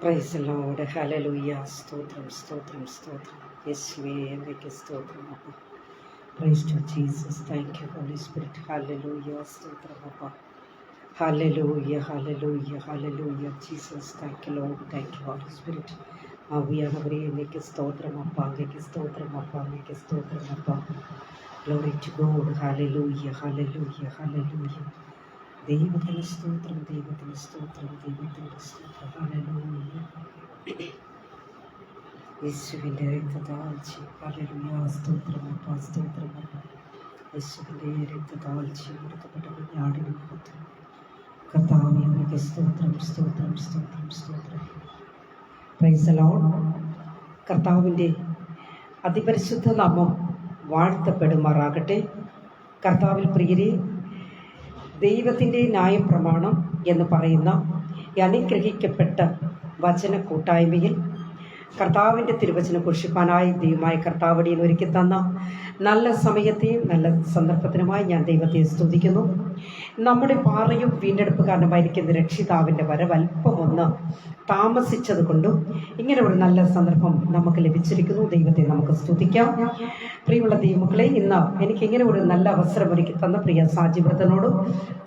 Price the Lord. ഹല്ലേലൂയ. സ്തോത്രം സ്തോത്രം സ്തോത്രം. യേശുവേ അങ്ങേക്ക് സ്തോത്രം അപ്പ. Praise to Jesus. Thank you holy spirit. ഹല്ലേലൂയ. സ്തോത്രം അപ്പ. ഹല്ലേലൂയ ഹല്ലേലൂയ ഹല്ലേലൂയ Jesus. Thank you Lord. Thank you holy spirit. ആവിയാനവരെ അങ്ങേക്ക് സ്തോത്രം അപ്പ. അങ്ങേക്ക് സ്തോത്രം അപ്പ. അങ്ങേക്ക് സ്തോത്രം അപ്പ. Glory to God. ഹല്ലേലൂയ ഹല്ലേലൂയ ഹല്ലേലൂയ. ദൈവത്തിന് സ്തോത്രം, ദൈവത്തിന് സ്തോത്രം, ദൈവത്തിൻ്റെ സ്തോത്രം. ഹല്ലേലൂയ. യേശുവിൻ്റെ രക്തതാഴ്ച. ഹല്ലേലൂയ. സ്തോത്രമപ്പ സ്തോത്രമപ്പ. യേശുവിൻ്റെ രക്തതാഴ്ച എടുക്കപ്പെട്ട കുഞ്ഞാടിന് സ്തോത്രം. കർത്താവേ അങ്ങേക്ക് സ്തോത്രം സ്തോത്രം സ്തോത്രം സ്തോത്രം. Price the Lord. കർത്താവിൻ്റെ അതിപരിശുദ്ധ നാമം വാഴ്ത്തപ്പെടുമാറാകട്ടെ. കർത്താവിൽ പ്രിയരെ, ദൈവത്തിൻ്റെ ന്യായപ്രമാണം എന്ന് പറയുന്ന അനുഗ്രഹിക്കപ്പെട്ട വചന കൂട്ടായ്മയിൽ കർത്താവിൻ്റെ തിരുവചനം കുറിപ്പാനായി ദൈവമായ കർത്താവടിയിൽ ഒരുക്കി തന്ന നല്ല സമയത്തെയും നല്ല സന്ദർഭത്തിനുമായി ഞാൻ ദൈവത്തെ സ്തുതിക്കുന്നു. നമ്മുടെ പാറയും വീണ്ടെടുപ്പ് കാരണമായിരിക്കുന്ന രക്ഷിതാവിൻ്റെ വരവ് അല്പമൊന്ന് താമസിച്ചത് കൊണ്ടും ഇങ്ങനെ ഒരു നല്ല സന്ദർഭം നമുക്ക് ലഭിച്ചിരിക്കുന്നു. ദൈവത്തെ നമുക്ക് സ്തുതിക്കാം. പ്രിയമുള്ള ദൈവമക്കളെ, ഇന്ന് എനിക്ക് ഇങ്ങനെ ഒരു നല്ല അവസരം ഒരുക്കി തന്ന പ്രിയ സാജിവ്രതനോടും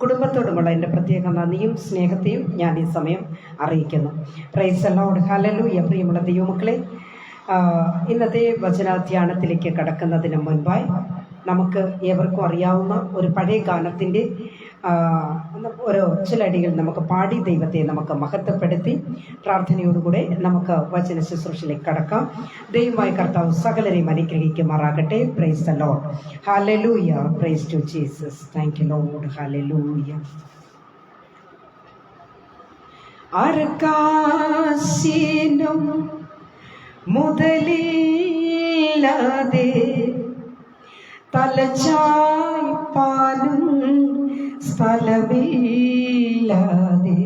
കുടുംബത്തോടുമുള്ള എൻ്റെ പ്രത്യേക നന്ദിയും സ്നേഹത്തെയും ഞാൻ ഈ സമയം അറിയിക്കുന്നു. Price the Lord. ഹല്ലേലൂയ. പ്രിയമുള്ള ദൈവമക്കളെ, ഇന്നത്തെ വചനാധ്യാനത്തിലേക്ക് കടക്കുന്നതിന് മുൻപായി നമുക്ക് ഏവർക്കും അറിയാവുന്ന ഒരു പഴയ ഗാനത്തിൻ്റെ ഒരു ചിലടികൾ നമുക്ക് പാടി ദൈവത്തെ നമുക്ക് മഹത്വപ്പെടുത്തി പ്രാർത്ഥനയോടുകൂടെ നമുക്ക് വചന ശുശ്രൂഷയിലേക്ക് കടക്കാം. ദൈവമായ കർത്താവ് സകലരെയും അനുഗ്രഹിക്കുമാറാകട്ടെ. Praise the Lord. ഹല്ലേലൂയ. Praise to Jesus. Thank you Lord. ഹല്ലേലൂയ. അരക്കാശിനും മുതലില്ലാതെ തലചായ്പാനും സ്ഥലമില്ലാതെ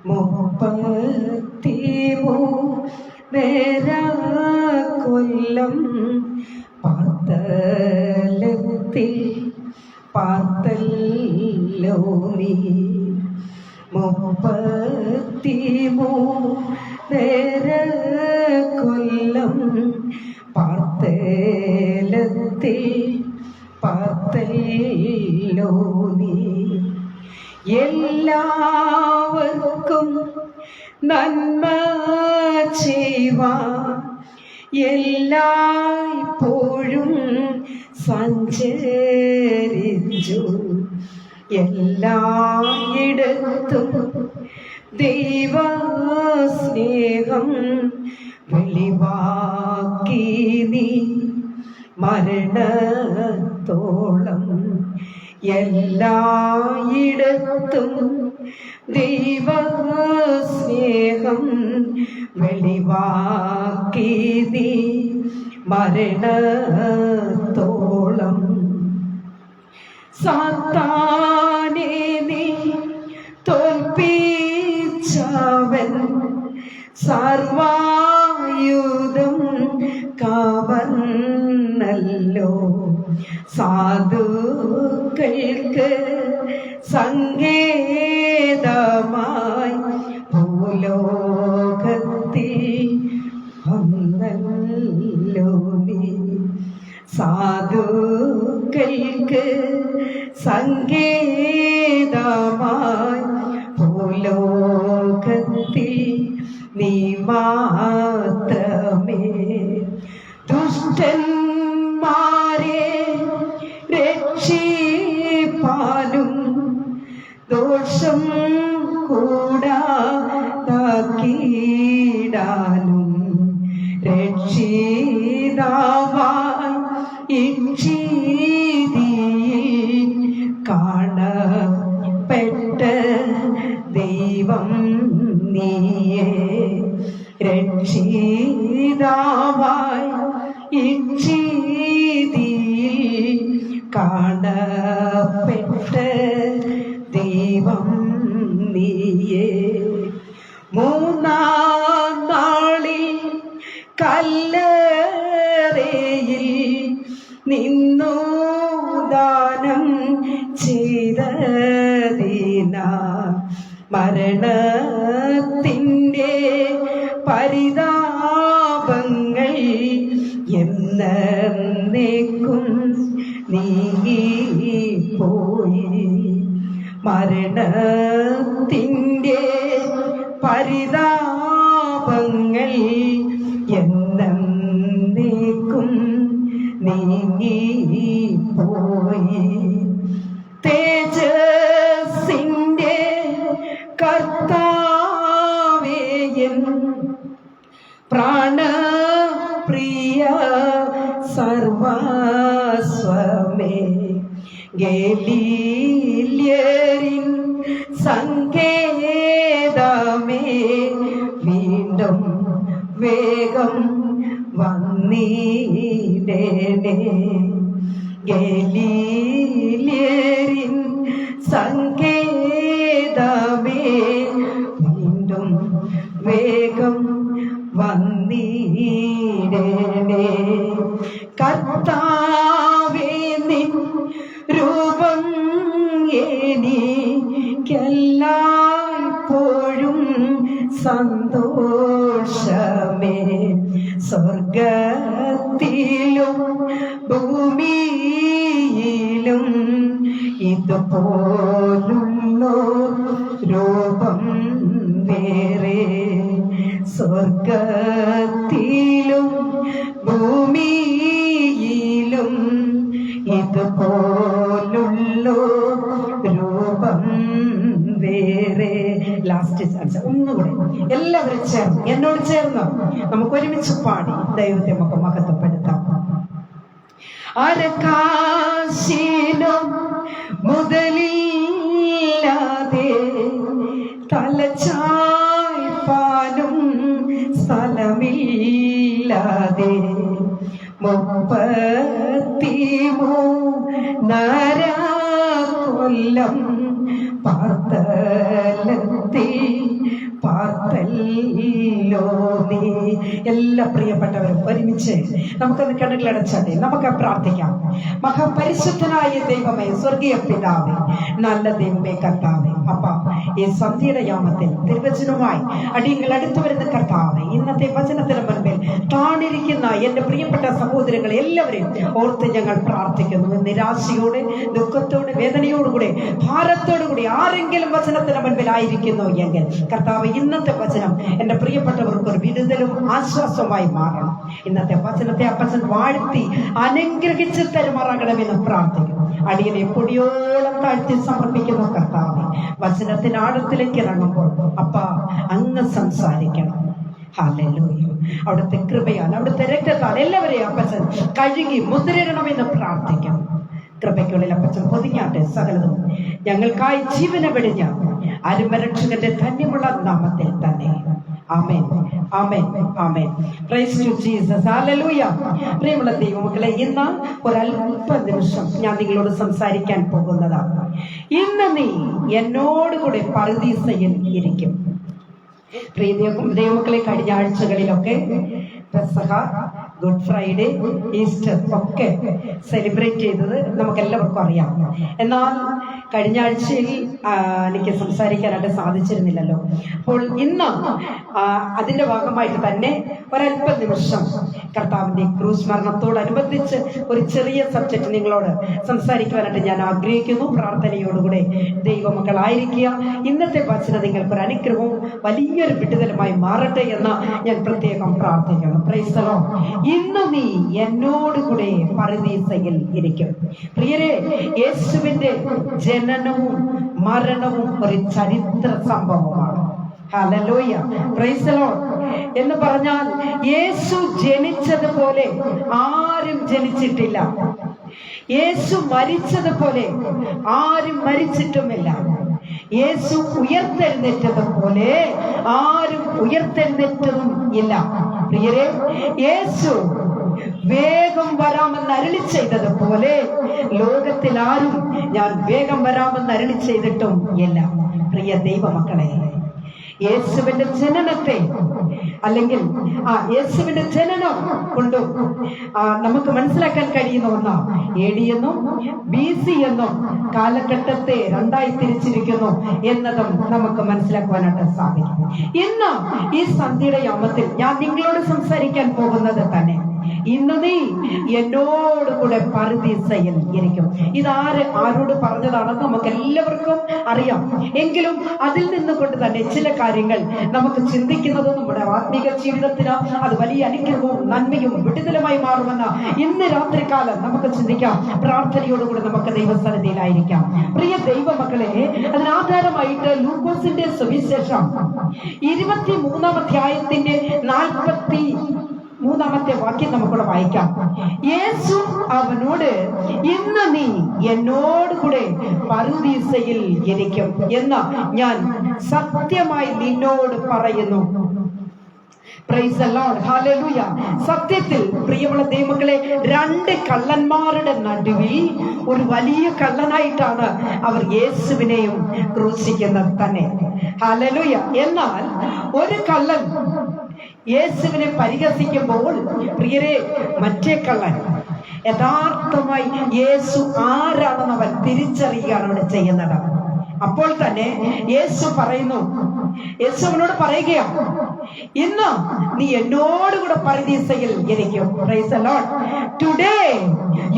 33 കൊല്ലം പാർത്തലത്തിൽ പാർത്തല്ലോ നീ. 33 കൊല്ലം പാർത്തലത്തിൽ പാർത്തല്ലോ നീ. എല്ലാവർക്കും നന്മ ചെയ്യുവാൻ എല്ലായ്പ്പോഴും സഞ്ചരിച്ചു. എല്ലായിടത്തും ദൈവ സ്നേഹം വെളിവാക്കി നീ മരണത്തോളം. എല്ലായിടത്തും ദൈവ സ്നേഹം വെളിവാക്കി നീ മരണത്തോളം. സാത്താനെ നീ തോൽപ്പിച്ചവൻ സർവായുധം കവർന്നല്ലോ. സാധുക്കൾക്ക് സങ്കേതമായി ഭൂലോകത്തിൽ വന്നല്ലോ നീ. സാധുക്കൾക്ക് സങ്കേതമായി ഭൂലോകത്തിൽ നീ മാത്രമേ. ദുഷ്ടന്മാരെ രക്ഷിപ്പാനും ദോഷം കൂടാതാക്കിടാനും രക്ഷിതാവായി ഇച്ഛിതിയിൽ കാണപ്പെട്ട ദൈവം നീയേ. രക്ഷിതാവായി ഇച്ഛിതിയിൽ കാണപ്പെട്ട ദൈവം നീയേ. 3-ാം നാളിൽ കല്ലറയിൽ നിന്നു ദാനം ചെയ്തതിനാ മരണത്തിൻ്റെ പരിതാപങ്ങൾ എന്നേക്കും നീങ്ങിപ്പോയി. മരണത്തിൻ്റെ പരിതാപങ്ങൾ എന്നേക്കും നീങ്ങിപ്പോയി. തേജസ്സിൻ്റെ കർത്താവേ എൻ പ്രാണപ്രിയ സർവസ്വമേ, ഗലീല്യരിൻ സങ്കേതമേ, വീണ്ടും വേഗം വന്നിടണേ. ഗലീല്യരിൻ സങ്കേതമേ, വീണ്ടും വേഗം വന്നിടണേ. കർത്താവേ നിൻ രൂപം എനിക്കെല്ലായ്പ്പോഴും സന്തോഷമേ. സ്വർഗത്തിലും ഭൂമിയിലും ഇതുപോലുള്ള രൂപം വേറെ. സ്വർഗത്തിലും ഭൂമിയിലും ഇതുപോലുള്ള രൂപം വേറെ. ലാസ്റ്റ് ഒന്നുകൂടെ എല്ലാവരും ചേർന്ന് എന്നോട് ചേർന്ന് നമുക്ക് ഒരുമിച്ച് പാടി ദൈവത്തെ നമുക്ക് മഹത്വപ്പെടുത്താം. അരക്കാശിനും മുതലില്ലാതെ തലച്ചായ്പാനും സ്ഥലമില്ലാതെ 33 കൊല്ലം പാർത്തല്ലോ നീ. എല്ലാ പ്രിയപ്പെട്ടവരും ഒരുമിച്ച് നമുക്കൊന്ന് കണ്ണുകളടച്ചാട്ടെ, നമുക്ക് പ്രാർത്ഥിക്കാം. മഹാപരിശുദ്ധനായ ദൈവമേ, സ്വർഗീയ പിതാവേ, നല്ല ദൈവമേ, കർത്താവേ, അപ്പ ഈ സന്ധ്യയുടെ യാമത്തിൽ തിരുവചനവുമായി അടിയങ്ങൾ അടുത്തു വരുന്ന കർത്താവേ, ഇന്നത്തെ വചനത്തിന് മുൻപിൽ താണിരിക്കുന്ന എന്റെ പ്രിയപ്പെട്ട സഹോദരങ്ങളെ എല്ലാവരെയും ഓർത്ത് ഞങ്ങൾ പ്രാർത്ഥിക്കുന്നു. നിരാശയോടെ, ദുഃഖത്തോടെ, വേദനയോടുകൂടെ, ഭാരത്തോടുകൂടി ആരെങ്കിലും വചനത്തിന് മുൻപിലായിരിക്കുന്നു എങ്കിൽ കർത്താവ്, ഇന്നത്തെ വചനം എന്റെ പ്രിയപ്പെട്ടവർക്ക് ഒരു വിടുതലും ആശ്വാസമായി മാറണം. ഇന്നത്തെ വചനത്തെ അപ്പച്ചൻ വാഴ്ത്തി അനുഗ്രഹിച്ച് തരുമാറാകണമെന്ന് പ്രാർത്ഥിക്കുന്നു. അടിയനെ പൊടിയോളം താഴ്ത്തി സമർപ്പിക്കുന്ന കർത്താവെ, വചനത്തിന് ആഴത്തിലേക്ക് ഇറങ്ങുമ്പോൾ അപ്പ അങ്ങ് സംസാരിക്കണം. ഹല്ലേലൂയ. അവിടുത്തെ കൃപയാൽ, അവിടുത്തെ രക്തത്താൽ എല്ലാവരെയും അപ്പച്ചൻ കഴുകി മുദ്രയിടണമെന്ന് പ്രാർത്ഥിക്കണം. കൃപയ്ക്കുള്ളിൽ അപ്പച്ചൻ പൊതിഞ്ഞാട്ടെ സകലതും ഞങ്ങൾക്കായി ജീവനെ വെടിഞ്ഞ അരുമരക്ഷകന്റെ ധന്യമുള്ള നാമത്തിൽ തന്നെ. ആമേൻ, ആമേൻ, ആമേൻ. Praise to Jesus. ഹല്ലേലൂയ. പ്രിയമുള്ള ദൈവമക്കളെ, ഇന്ന് ഒരല്പ നിമിഷം ഞാൻ നിങ്ങളോട് സംസാരിക്കാൻ പോകുന്നതാണ്. ഇന്ന് നീ എന്നോടുകൂടെ പറുദീസയിൽ ഇരിക്കും. പ്രിയ ദൈവമക്കളെ, കഴിഞ്ഞ ആഴ്ചകളിലൊക്കെ പെസഹ, ഗുഡ് ഫ്രൈഡേ, ഈസ്റ്റർ ഒക്കെ സെലിബ്രേറ്റ് ചെയ്തത് നമുക്കെല്ലാവർക്കും അറിയാം. എന്നാൽ കഴിഞ്ഞ ആഴ്ചയിൽ എനിക്ക് സംസാരിക്കാനായിട്ട് സാധിച്ചിരുന്നില്ലല്ലോ. അപ്പോൾ ഇന്ന് അതിൻ്റെ ഭാഗമായിട്ട് തന്നെ ഒരല്പ നിമിഷം കർത്താവിൻ്റെ ക്രൂശ് മരണത്തോടനുബന്ധിച്ച് ഒരു ചെറിയ സബ്ജക്റ്റ് നിങ്ങളോട് സംസാരിക്കുവാനായിട്ട് ഞാൻ ആഗ്രഹിക്കുന്നു. പ്രാർത്ഥനയോടുകൂടെ ദൈവമക്കളായിരിക്കുക. ഇന്നത്തെ വചനം നിങ്ങൾക്കൊരു അനുഗ്രഹവും വലിയൊരു വിടുതലുമായി മാറട്ടെ എന്ന് ഞാൻ പ്രത്യേകം പ്രാർത്ഥിക്കുന്നു. Price the Lord. ഇന്ന് നീ എന്നോടുകൂടെ പറുദീസയിൽ ഇരിക്കും. പ്രിയരെ, യേശുവിന്റെ ജനനവും മരണവും ഒരു ചരിത്ര സംഭവമാണ്. ഹല്ലേലൂയ. Praise the Lord. എന്ന് പറഞ്ഞാൽ യേശു ജനിച്ചതുപോലെ ആരും ജനിച്ചിട്ടില്ല. യേശു മരിച്ചതുപോലെ ആരും മരിച്ചിട്ടുമില്ല. യേശു ഉയർത്തെഴുന്നേറ്റതുപോലെ ആരും ഉയർത്തെഴുന്നേറ്റതും ഇല്ല. പ്രിയരെ, യേശു വേഗം വരാമെന്ന് അരുളി ചെയ്തതുപോലെ ലോകത്തിൽ ആരും ഞാൻ വേഗം വരാമെന്ന് അരുളി ചെയ്തിട്ടും ഇല്ല. പ്രിയ ദൈവമക്കളെ, യേശുവിന്റെ ജനനത്തെ അല്ലെങ്കിൽ യേശുവിന്റെ ജനനം കൊണ്ടും നമുക്ക് മനസ്സിലാക്കാൻ കഴിയുന്ന ഒന്നാ. AD എന്നും BC എന്നും കാലഘട്ടത്തെ രണ്ടായി തിരിച്ചിരിക്കുന്നു എന്നതും നമുക്ക് മനസ്സിലാക്കുവാനായിട്ട് സാധിക്കും. ഇന്ന് ഈ സന്ധ്യയുടെ യാമത്തിൽ ഞാൻ നിങ്ങളോട് സംസാരിക്കാൻ പോകുന്നത് തന്നെ, ഇന്ന് നീ എന്നോട് കൂടെ പറുദീസയിൽ ഇരിക്കും. ആരോട് പറഞ്ഞതാണെന്ന് നമുക്ക് എല്ലാവർക്കും അറിയാം. എങ്കിലും അതിൽ നിന്നുകൊണ്ട് തന്നെ ചില കാര്യങ്ങൾ നമുക്ക് ചിന്തിക്കുന്നത് നമ്മുടെ ആത്മീക ജീവിതത്തിന് അത് വലിയ അനുഗ്രഹവും നന്മയും വിടുതലുമായി മാറുമെന്ന് ഇന്ന് രാത്രികാലം നമുക്ക് ചിന്തിക്കാം. പ്രാർത്ഥനയോടുകൂടി നമുക്ക് ദൈവസന്നിധിയിലായിരിക്കാം. പ്രിയ ദൈവമക്കളെ, അതിനാധാരമായിട്ട് ലൂക്കോസിന്റെ സുവിശേഷം 23-ാം അധ്യായത്തിന്റെ 43-ാമത്തെ വാക്യം നമുക്കൂടെ വായിക്കാം. യേശു അവനോട്, ഇന്ന് നീ എന്നോട് കൂടെ പറുദീസയിൽ ഇരിക്കും എന്ന് ഞാൻ സത്യമായി നിന്നോട് പറയുന്നു. Price the Lord, hallelujah. സത്യത്തിൽ പ്രിയമുള്ള ദൈവമക്കളെ, രണ്ട് കള്ളന്മാരുടെ നടുവിൽ ഒരു വലിയ കള്ളനായിട്ടാണ് അവർ യേശുവിനെയും ക്രൂശിക്കുന്നത് തന്നെ. ഹല്ലേലൂയ. എന്നാൽ ഒരു കള്ളൻ യേശുവിനെ പരിഹസിക്കുമ്പോൾ പ്രിയരെ, മറ്റേ കള്ളൻ യഥാർത്ഥമായി യേശു ആരാണെന്ന് അവൻ തിരിച്ചറിയുകയാണ് അവിടെ ചെയ്യുന്നത്. അപ്പോൾ തന്നെ യേശു അവനോട് പറയുകയാണ്, ഇന്ന് നീ എന്നോട് കൂടെ പറുദീസയിൽ ഇരിക്കും. Praise the Lord. Today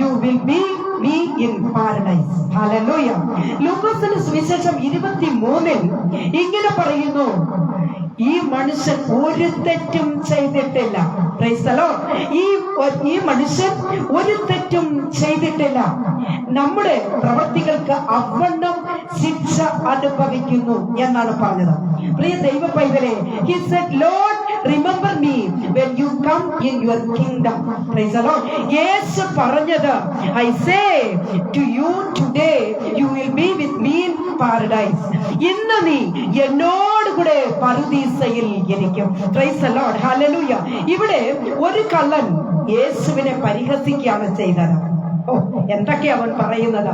you will be me in paradise. Hallelujah. ലൂക്കോസിന്റെ സുവിശേഷം 23-ൽ ഇങ്ങനെ പറയുന്നു, ഈ മനുഷ്യൻ ഒരു തെറ്റും ചെയ്തിട്ടില്ല. Price the Lord. ഈ മനുഷ്യൻ ഒരു തെറ്റും ചെയ്തിട്ടില്ല. നമ്മുടെ പ്രവൃത്തികൾക്ക് അവണ്ണം ശിക്ഷ അനുഭവിക്കുന്നു എന്നാണ് പറഞ്ഞത്. പ്രിയ ദൈവ പൈതലേ, he said, Lord, remember me when you come in your kingdom. Praise the Lord. യേശു പറഞ്ഞത്, I say to you today you will be with me in paradise. ഇന്ന് നീ എന്നോട് കൂടെ പറുദീസയിൽ ഇരിക്കും. Praise the Lord. Hallelujah. ഇവിടെ ഒരു കള്ളൻ യേശുവിനെ പരിഹസിക്കുകയാണ് ചെയ്തത്. എന്തൊക്കെയാ അവൻ പറയുന്നത്?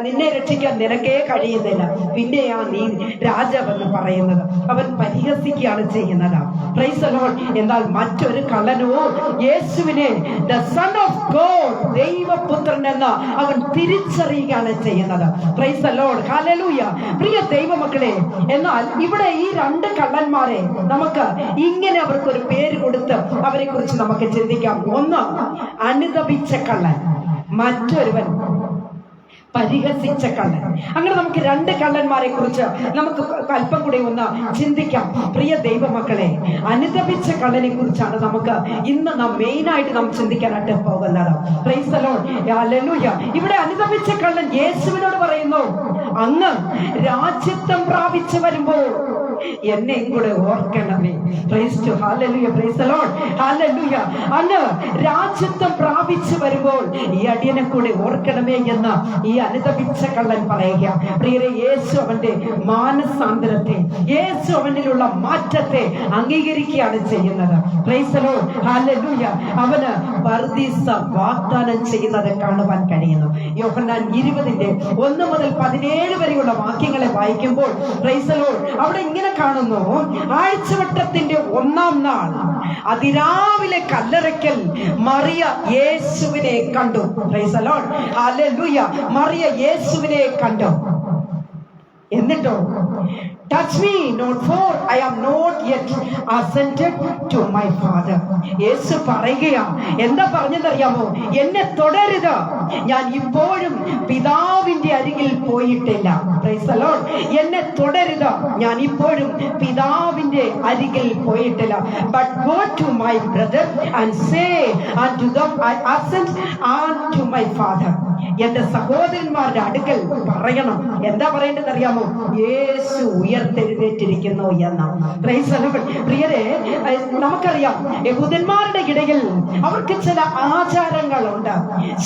നിന്നെ രക്ഷിക്കാൻ നിനക്കേ കഴിയുന്നില്ല, പിന്നെയാ നീ രാജാവെന്ന് പറയുന്നത്. അവൻ പരിഹസിക്കുകയാണ് ചെയ്യുന്നത്. Price the Lord. എന്നാൽ മറ്റൊരു കള്ളനോ യേശുവിനെ ദ സൺ ഓഫ് ഗോഡ്, ദൈവപുത്രൻ എന്ന് അവൻ തിരിച്ചറിയുകയാണ് ചെയ്യുന്നത്. Price the Lord. ഹല്ലേലൂയ. പ്രിയ ദൈവമക്കളെ, എന്നാൽ ഇവിടെ ഈ രണ്ട് കള്ളന്മാരെ നമുക്ക് ഇങ്ങനെ അവർക്കൊരു പേര് കൊടുത്ത് അവരെ കുറിച്ച് നമുക്ക് ചിന്തിക്കാം. ഒന്ന് അനുതപിച്ച കള്ളൻ, മറ്റൊരുവൻ പരിഹസിച്ച കള്ളൻ. അങ്ങനെ നമുക്ക് രണ്ട് കള്ളന്മാരെ കുറിച്ച് നമുക്ക് അല്പം കൂടെ ഒന്ന് ചിന്തിക്കാം. പ്രിയ ദൈവമക്കളെ, അനുതപിച്ച കള്ളനെ കുറിച്ചാണ് നമുക്ക് ഇന്ന് മെയിനായിട്ട് നാം ചിന്തിക്കാനായിട്ട് പോകുന്നത്. Price the Lord. ഹല്ലേലൂയ. ഇവിടെ അനുതപിച്ച കള്ളൻ യേശുവിനോട് പറയുന്നു, അങ്ങ് രാജ്യത്വം പ്രാപിച്ചു വരുമ്പോൾ എന്നെയും കൂടെ ഓർക്കണമേ. പ്രൈസ് ടു ഹല്ലേലൂയ. Praise the Lord. ഹല്ലേലൂയ. അങ്ങ് രാജ്യത്വം പ്രാപിച്ചു വരുമ്പോൾ ഈ അടിയനെ കൂടെ ഓർക്കണമേ എന്ന് ഈ അനുതപിച്ച കള്ളൻ പറയുക. പ്രിയരെ, യേശു അവന്റെ മാനസാന്തരത്തെ, യേശു അവനിലുള്ള മാറ്റത്തെ അംഗീകരിക്കുകയാണ് ചെയ്യുന്നത്. Price the Lord. ഹല്ലേലൂയ. അവന് പറുദീസ വാഗ്ദാനം ചെയ്യുന്നത് കാണുവാൻ കഴിയുന്നു. യോഹന്നാൻ 20-1 മുതൽ 17 വരെയുള്ള വാക്യങ്ങളെ വായിക്കുമ്പോൾ പ്രൈസ് ദി ലോർഡ്, അവിടെ ഇങ്ങനെ കാണുന്നു, ആഴ്ചവട്ടത്തിന്റെ 1-ാം നാൾ അതിരാവിലെ കല്ലറയ്ക്കൽ മറിയ യേശുവിനെ കണ്ടു. Praise the Lord. Hallelujah. Mariya യേശുവിനെ കണ്ടു. എന്നിട്ടോ, touch me not, for I am not yet ascended to my father. യേശു പറയുകയാ, എന്താ പറഞ്ഞതറിയാമോ? എന്നെ തുടരുത്, ഞാൻ ഇപ്പോഴും പിതാവിന്റെ അരികിൽ പോയിട്ടില്ല. Price the Lord. എന്നെ തുടരുത്, ഞാൻ ഇപ്പോഴും പിതാവിന്റെ അരികിൽ പോയിട്ടില്ല. but go to my brother and say unto them, I ascend unto my father. എന്റെ സഹോദരന്മാരുടെ അടുക്കൽ പറയണം. എന്താ പറയേണ്ടത് അറിയാമോ? യേശു ഉയർത്തെഴുന്നേറ്റിരിക്കുന്നു എന്ന്. Price the Lord. പ്രിയരെ, നമുക്കറിയാം, യഹൂദന്മാരുടെ ഇടയിൽ അവർക്ക് ചില ആചാരങ്ങളുണ്ട്.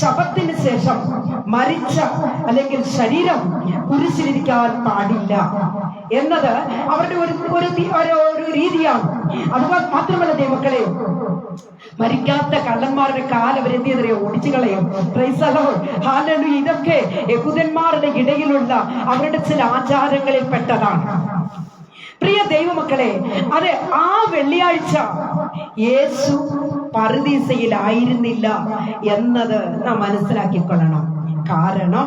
ശബത്തിന് ശേഷം മരിച്ച അല്ലെങ്കിൽ ശരീരം കുരിശിലിരിക്കാൻ പാടില്ല എന്നത് അവരുടെ ഒരു രീതിയാണ്. അതുപോലെ മാത്രമല്ല ദൈവമക്കളെ, മരിക്കാത്ത കള്ളന്മാരുടെ കാലവരെന്ത് ചെയ്തറിയോ? ഓടിച്ചു കളയും. Price the Lord. ഹല്ലേലൂയ. ഇതൊക്കെ യഹൂദന്മാരുടെ ഇടയിലുള്ള അവരുടെ ചില ആചാരങ്ങളിൽ പെട്ടതാണ്. പ്രിയ ദൈവമക്കളെ, അത് ആ വെള്ളിയാഴ്ച യേശു പറുദീസയിലായിരുന്നില്ല എന്നത് നാം മനസ്സിലാക്കിക്കൊള്ളണം. കാരണം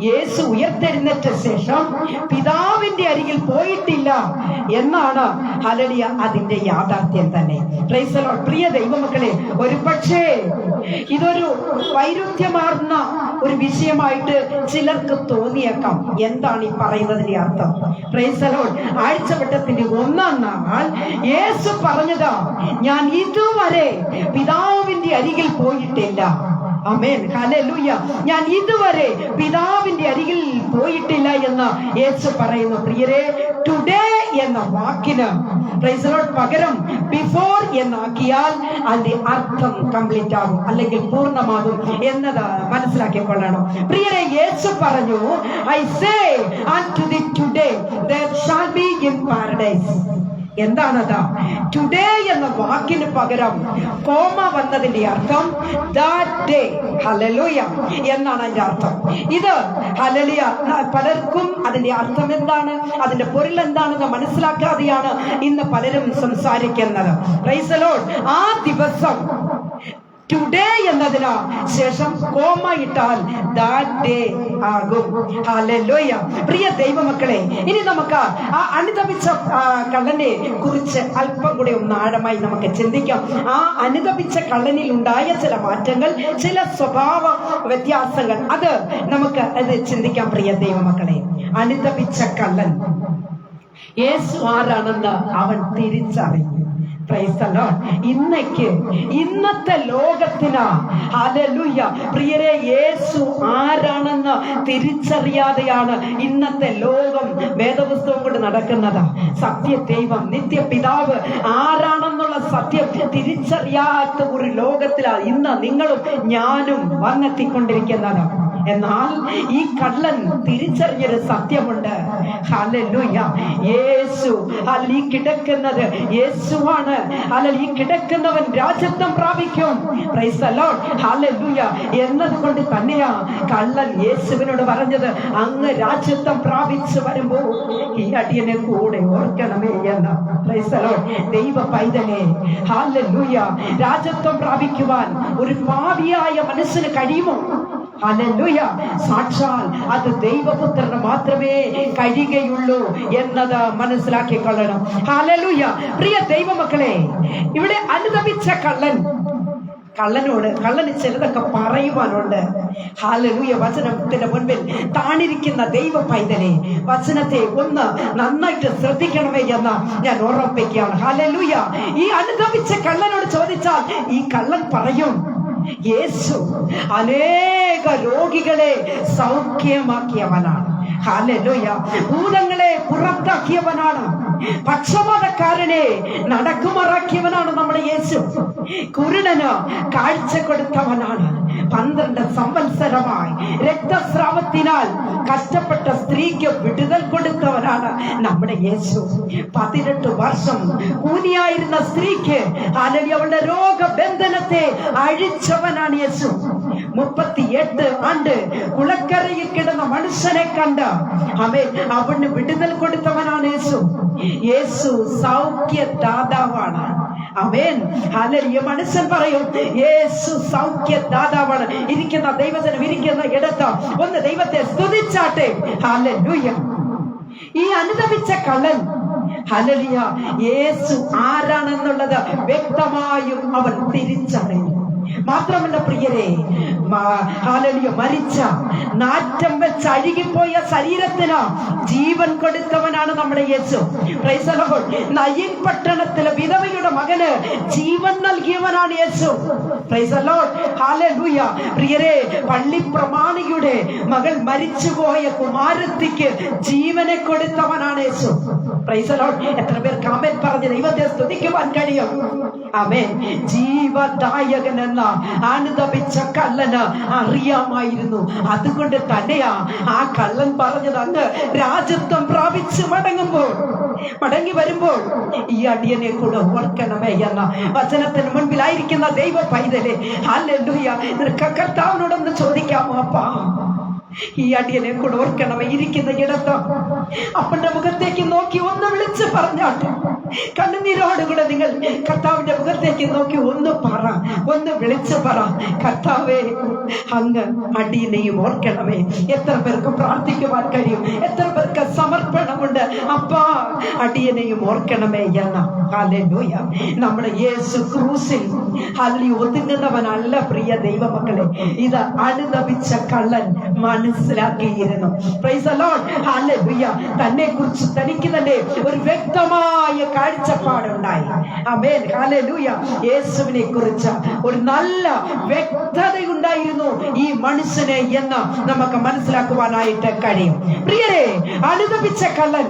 യേശു ഉയർത്തെഴുന്നേറ്റ ശേഷം പിതാവിന്റെ അരികിൽ പോയിട്ടില്ല എന്നാണ് ഹല്ലേലൂയ അതിന്റെ യാഥാർത്ഥ്യം തന്നെ. Price the Lord. പ്രിയ ദൈവമക്കളെ, ഒരു പക്ഷേ ഇതൊരു വൈരുദ്ധ്യമാർന്ന ഒരു വിഷയമായിട്ട് ചിലർക്ക് തോന്നിയേക്കാം. എന്താണ് ഈ പറയുന്നതിന്റെ അർത്ഥം? Praise the Lord. ആഴ്ചവട്ടത്തിന്റെ 1-ാം നാൾ യേശു പറഞ്ഞതാ, ഞാൻ ഇതുവരെ പിതാവിന്റെ അരികിൽ പോയിട്ടില്ല. ആമേൻ, ഹല്ലേലൂയ. ഞാൻ ഇതുവരെ പിതാവിന്റെ അരികിൽ പോയിട്ടില്ല എന്ന് യേശു പറയുന്നു. പ്രിയരെ, ടുഡേ എന്ന വാക്കിന് പ്രൈസ് ദി ലോർഡ് പകരം ബിഫോർ എന്നാക്കിയാൽ അതിന്റെ അർത്ഥം കംപ്ലീറ്റ് ആകും, അല്ലെങ്കിൽ പൂർണ്ണമാകും എന്നത് മനസ്സിലാക്കിക്കൊള്ളണം. പ്രിയരെ, യേശു പറഞ്ഞു, I say unto thee today there shall be in paradise. എന്താണത്? ടുഡേ എന്ന വാക്കിന് പകരം കോമ വന്നതിന്റെ അർത്ഥം that day, ഹല്ലേലൂയ എന്നാണ് അതിന്റെ അർത്ഥം. ഇത് ഹല്ലേലൂയ പലർക്കും അതിന്റെ അർത്ഥം എന്താണ്, അതിന്റെ പൊരുൾ എന്താണെന്ന് മനസ്സിലാക്കാതെയാണ് ഇന്ന് പലരും സംസാരിക്കുന്നത്. Price the Lord. ആ ദിവസം ടുഡേ എന്നതിന് ശേഷം കോമ ഇട്ടാൽ that day ആകും. ഹല്ലേലൂയ. പ്രിയ ദൈവമക്കളെ, ഇനി നമുക്ക് ആ അനുതപിച്ച കള്ളനെ കുറിച്ച് അല്പം കൂടെ ഒന്ന് ആഴമായി നമുക്ക് ചിന്തിക്കാം. ആ അനുതപിച്ച കള്ളനിൽ ഉണ്ടായ ചില മാറ്റങ്ങൾ, ചില സ്വഭാവ വ്യത്യാസങ്ങൾ, അത് നമുക്ക് ചിന്തിക്കാം. പ്രിയ ദൈവമക്കളെ, അനുതപിച്ച കള്ളൻ യേശു ആരാണെന്ന് അവൻ തിരിച്ചറിഞ്ഞു. Price the Lord. ഇന്നത്തെ ലോകത്തിന് ഹല്ലേലൂയ പ്രിയരെ, യേശു ആരാണെന്ന് തിരിച്ചറിയാതെയാണ് ഇന്നത്തെ ലോകം വേദപുസ്തകം കൊണ്ട് നടക്കുന്നത്. സത്യദൈവം, നിത്യപിതാവ് ആരാണെന്നുള്ള സത്യം തിരിച്ചറിയാത്ത ഒരു ലോകത്തിലാണ് ഇന്ന് നിങ്ങളും ഞാനും വന്നെത്തിക്കൊണ്ടിരിക്കുന്നത്. എന്നാൽ ഈ കള്ളൻ തിരിച്ചറിഞ്ഞൊരു സത്യമുണ്ട്. ഹല്ലേലൂയ. യേശു ഈ കിടക്കുന്നത് യേശുവാണ്. ഈ കിടക്കുന്നവൻ രാജത്വം പ്രാപിക്കും. Price the Lord. ഹല്ലേലൂയ. എന്നതുകൊണ്ട് തന്നെയാ കള്ളൻ യേശുവിനോട് പറഞ്ഞത്, അങ്ങ് രാജത്വം പ്രാപിച്ചു വരുമ്പോൾ ഈ അടിയനെ കൂടെ ഓർക്കണമേ എന്ന്. Price the Lord. ദൈവ പൈതലേ, ഹല്ലേലൂയ, രാജത്വം പ്രാപിക്കുവാൻ ഒരു പാപിയായ മനുഷ്യന് കഴിയുമോ? ഹല്ലേലൂയ. സാക്ഷാൽ അത് ദൈവപുത്രന് മാത്രമേ കഴിയുകയുള്ളൂ എന്നത് മനസ്സിലാക്കിക്കൊള്ളണം. ഹല്ലേലൂയ. പ്രിയ ദൈവമക്കളെ, ഇവിടെ അനുതപിച്ച കള്ളന് ചിലതൊക്കെ പറയുവാനുണ്ട്. ഹല്ലേലൂയ. വചനത്തിന്റെ മുൻപിൽ താണിരിക്കുന്ന ദൈവ പൈതലെ, വചനത്തെ ഒന്ന് നന്നായിട്ട് ശ്രദ്ധിക്കണമേ എന്ന് ഞാൻ ഓർമ്മിപ്പിക്കുകയാണ്. ഹല്ലേലൂയ. ഈ അനുതപിച്ച കള്ളനോട് ചോദിച്ചാൽ ഈ കള്ളൻ പറയും, യേശു അനേക രോഗികളെ സൗഖ്യമാക്കിയവനാണ്. ഹല്ലേലൂയ. ഭൂതങ്ങളെ പുറത്താക്കിയവനാണ്. പക്ഷപാതക്കാരനെ നടക്കുമാറാക്കിയവനാണ് നമ്മുടെ യേശു. കുരുടന് കാഴ്ച കൊടുത്തവനാണ്. 12 സംവത്സരമായി രക്തസ്രാവത്തിനാൽ കഷ്ടപ്പെട്ട സ്ത്രീക്ക് വിടുതൽ കൊടുത്തവനാണ് നമ്മുടെ യേശു. 18 വർഷം കൂനിയായിരുന്ന സ്ത്രീക്ക് അവളുടെ രോഗബന്ധനത്തെ അഴിച്ചവനാണ് യേശു. 38 ആണ്ട് കുളക്കരയിൽ കിടന്ന മനുഷ്യനെ കണ്ട് അവന് വിടുതൽ കൊടുത്തവനാണ് യേശു. യേശു സൗഖ്യദാതാവാണ്. ആമേൻ. ഹല്ലേലൂയ. മനുഷ്യൻ പറയും യേശു സൗഖ്യദാതാവാണ്. ഇരിക്കുന്ന ദൈവജനം ഇരിക്കുന്ന ഇടത്ത് ഒന്ന് ദൈവത്തെ സ്തുതിച്ചാട്ടെ. ഹല്ലേലൂയ. ഈ അനുതപിച്ച കള്ളൻ ഹല്ലേലൂയ യേശു ആരാണെന്നുള്ളത് വ്യക്തമായും അവൻ തിരിച്ചറിഞ്ഞു. മാത്രമല്ല പ്രിയരെ, ഹല്ലേലൂയ, മരിച്ച നാറ്റം വെച്ച് അഴുകിപ്പോയ ശരീരത്തിന് ജീവൻ കൊടുത്തവനാണ് നമ്മുടെ യേശു. Praise the Lord. നയീൻ പട്ടണത്തിലെ വിധവയുടെ മകന് ജീവൻ നൽകിയവനാണ് യേശു. Praise the Lord. ഹല്ലേലൂയ. പ്രിയരെ, പള്ളിപ്രമാണിയുടെ മകൾ മരിച്ചുപോയ കുമാരത്തിക്ക് ജീവനെ കൊടുത്തവനാണ് യേശു. Praise the Lord. എത്ര പേർ ആമേൻ പറഞ്ഞ് ദൈവത്തെ സ്തുതിക്കുവാൻ കഴിയും? ആമേൻ. ജീവദായകൻ എന്ന അനുതപിച്ച കള്ളന് അറിയാമായിരുന്നു. അതുകൊണ്ട് തന്നെയാ ആ കള്ളൻ പറഞ്ഞത്, അങ്ങ് രാജത്വം പ്രാപിച്ച് മടങ്ങി വരുമ്പോൾ ഈ അടിയനെ കൂടെ ഓർക്കണമേ എന്ന. വചനത്തിന് മുൻപിലായിരിക്കുന്ന ദൈവ പൈതലെ, ഹല്ലേലൂയ, നിനക്ക് കർത്താവിനോടൊന്ന് ചോദിക്കാമോ? അപ്പാ ഈ അടിയനെ കൂടെ ഓർക്കണമേ. ഇരിക്കുന്ന ഇടത്ത് അപ്പന്റെ മുഖത്തേക്ക് നോക്കി ഒന്ന് വിളിച്ച് പറഞ്ഞാട്ടെ. കണ്ണുനീരോടുകൂടെ നിങ്ങൾ കർത്താവിന്റെ മുഖത്തേക്ക് നോക്കി ഒന്ന് വിളിച്ച് പറ, കർത്താവേ അങ്ങ് അടിയനെയും ഓർക്കണമേ. എത്ര പേർക്ക് പ്രാർത്ഥിക്കുവാൻ കഴിയും? എത്ര പേർക്ക് സമർപ്പണമുണ്ട്? അപ്പാ അടിയനെയും ഓർക്കണമേ എന്ന്. ഹല്ലേലൂയ. നമ്മുടെ യേശു ക്രൂസിൽ ഒതുങ്ങുന്നവനല്ല പ്രിയ ദൈവമക്കളെ. ഇത് അനുദപിച്ച കള്ളൻ മനസ്സിലാക്കിയിരുന്നു. Price the Lord. ഹല്ലേലൂയ. തന്നെ കുറിച്ച് തനിക്ക് തന്നെ ഒരു വ്യക്തമായ കാഴ്ചപ്പാടുണ്ടായി. ആമേൻ. ഹല്ലേലൂയ. യേശുവിനെ കുറിച്ച് ഒരു നല്ല വ്യക്തതയുണ്ടായിരുന്നു ഈ മനുഷ്യനെ എന്ന് നമുക്ക് മനസ്സിലാക്കുവാനായിട്ട് കഴിയും. പ്രിയരെ, അനുദപിച്ച കള്ളൻ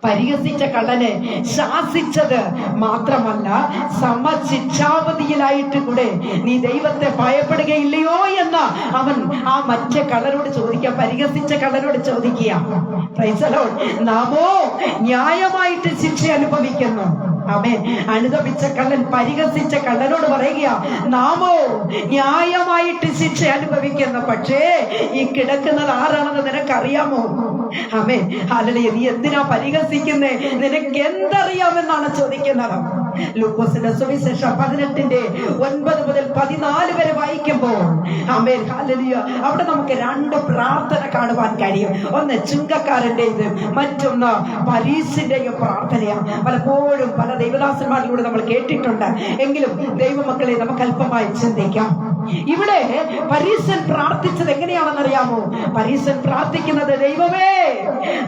പരിഹസിച്ച കള്ളനെ ശാസിച്ചത് മാത്രമല്ല, സമശിക്ഷാവധിയിലായിട്ട് കൂടെ നീ ദൈവത്തെ ഭയപ്പെടുകയില്ലയോ എന്ന് അവൻ ആ മറ്റേ കള്ളനോട് ചോദിക്കുക. പരിഹസിച്ച കള്ളനോട് ചോദിക്കുക. Praise the Lord. നാമോ ന്യായമായിട്ട് ശിക്ഷ അനുഭവിക്കുന്നു. ആമേൻ. അനുദപിച്ച കള്ളൻ പരിഹസിച്ച കള്ളനോട് പറയുക, നാമോ ന്യായമായിട്ട് ശിക്ഷ അനുഭവിക്കുന്നു. പക്ഷേ ഈ കിടക്കുന്നത് ആരാണെന്ന് നിനക്കറിയാമോ? ആമേൻ. ഹല്ലേലൂയ. നീ എന്തിനാ പരിഹസിക്കുന്നേ? നിനക്ക് എന്തറിയാമെന്നാണ് ചോദിക്കുന്നത്. ലൂക്കോസിന്റെ സുവിശേഷം 18:9 മുതൽ 14 വരെ വായിക്കുമ്പോൾ ആമേൻ ഹല്ലേലൂയ, അവിടെ നമുക്ക് രണ്ട് പ്രാർത്ഥന കാണുവാൻ കഴിയും. ഒന്ന് ചുങ്കക്കാരന്റേത്, മറ്റൊന്ന് പരീശന്റെയും പ്രാർത്ഥനയാണ്. പലപ്പോഴും പല ദൈവദാസന്മാരിലൂടെ നമ്മൾ കേട്ടിട്ടുണ്ട്. എങ്കിലും ദൈവമക്കളെ നമുക്ക് അല്പമായി ചിന്തിക്കാം. ഇവിടെ പരീശൻ പ്രാർത്ഥിച്ചത് എങ്ങനെയാണെന്നറിയാമോ? പരീശൻ പ്രാർത്ഥിക്കുന്നത്, ദൈവമേ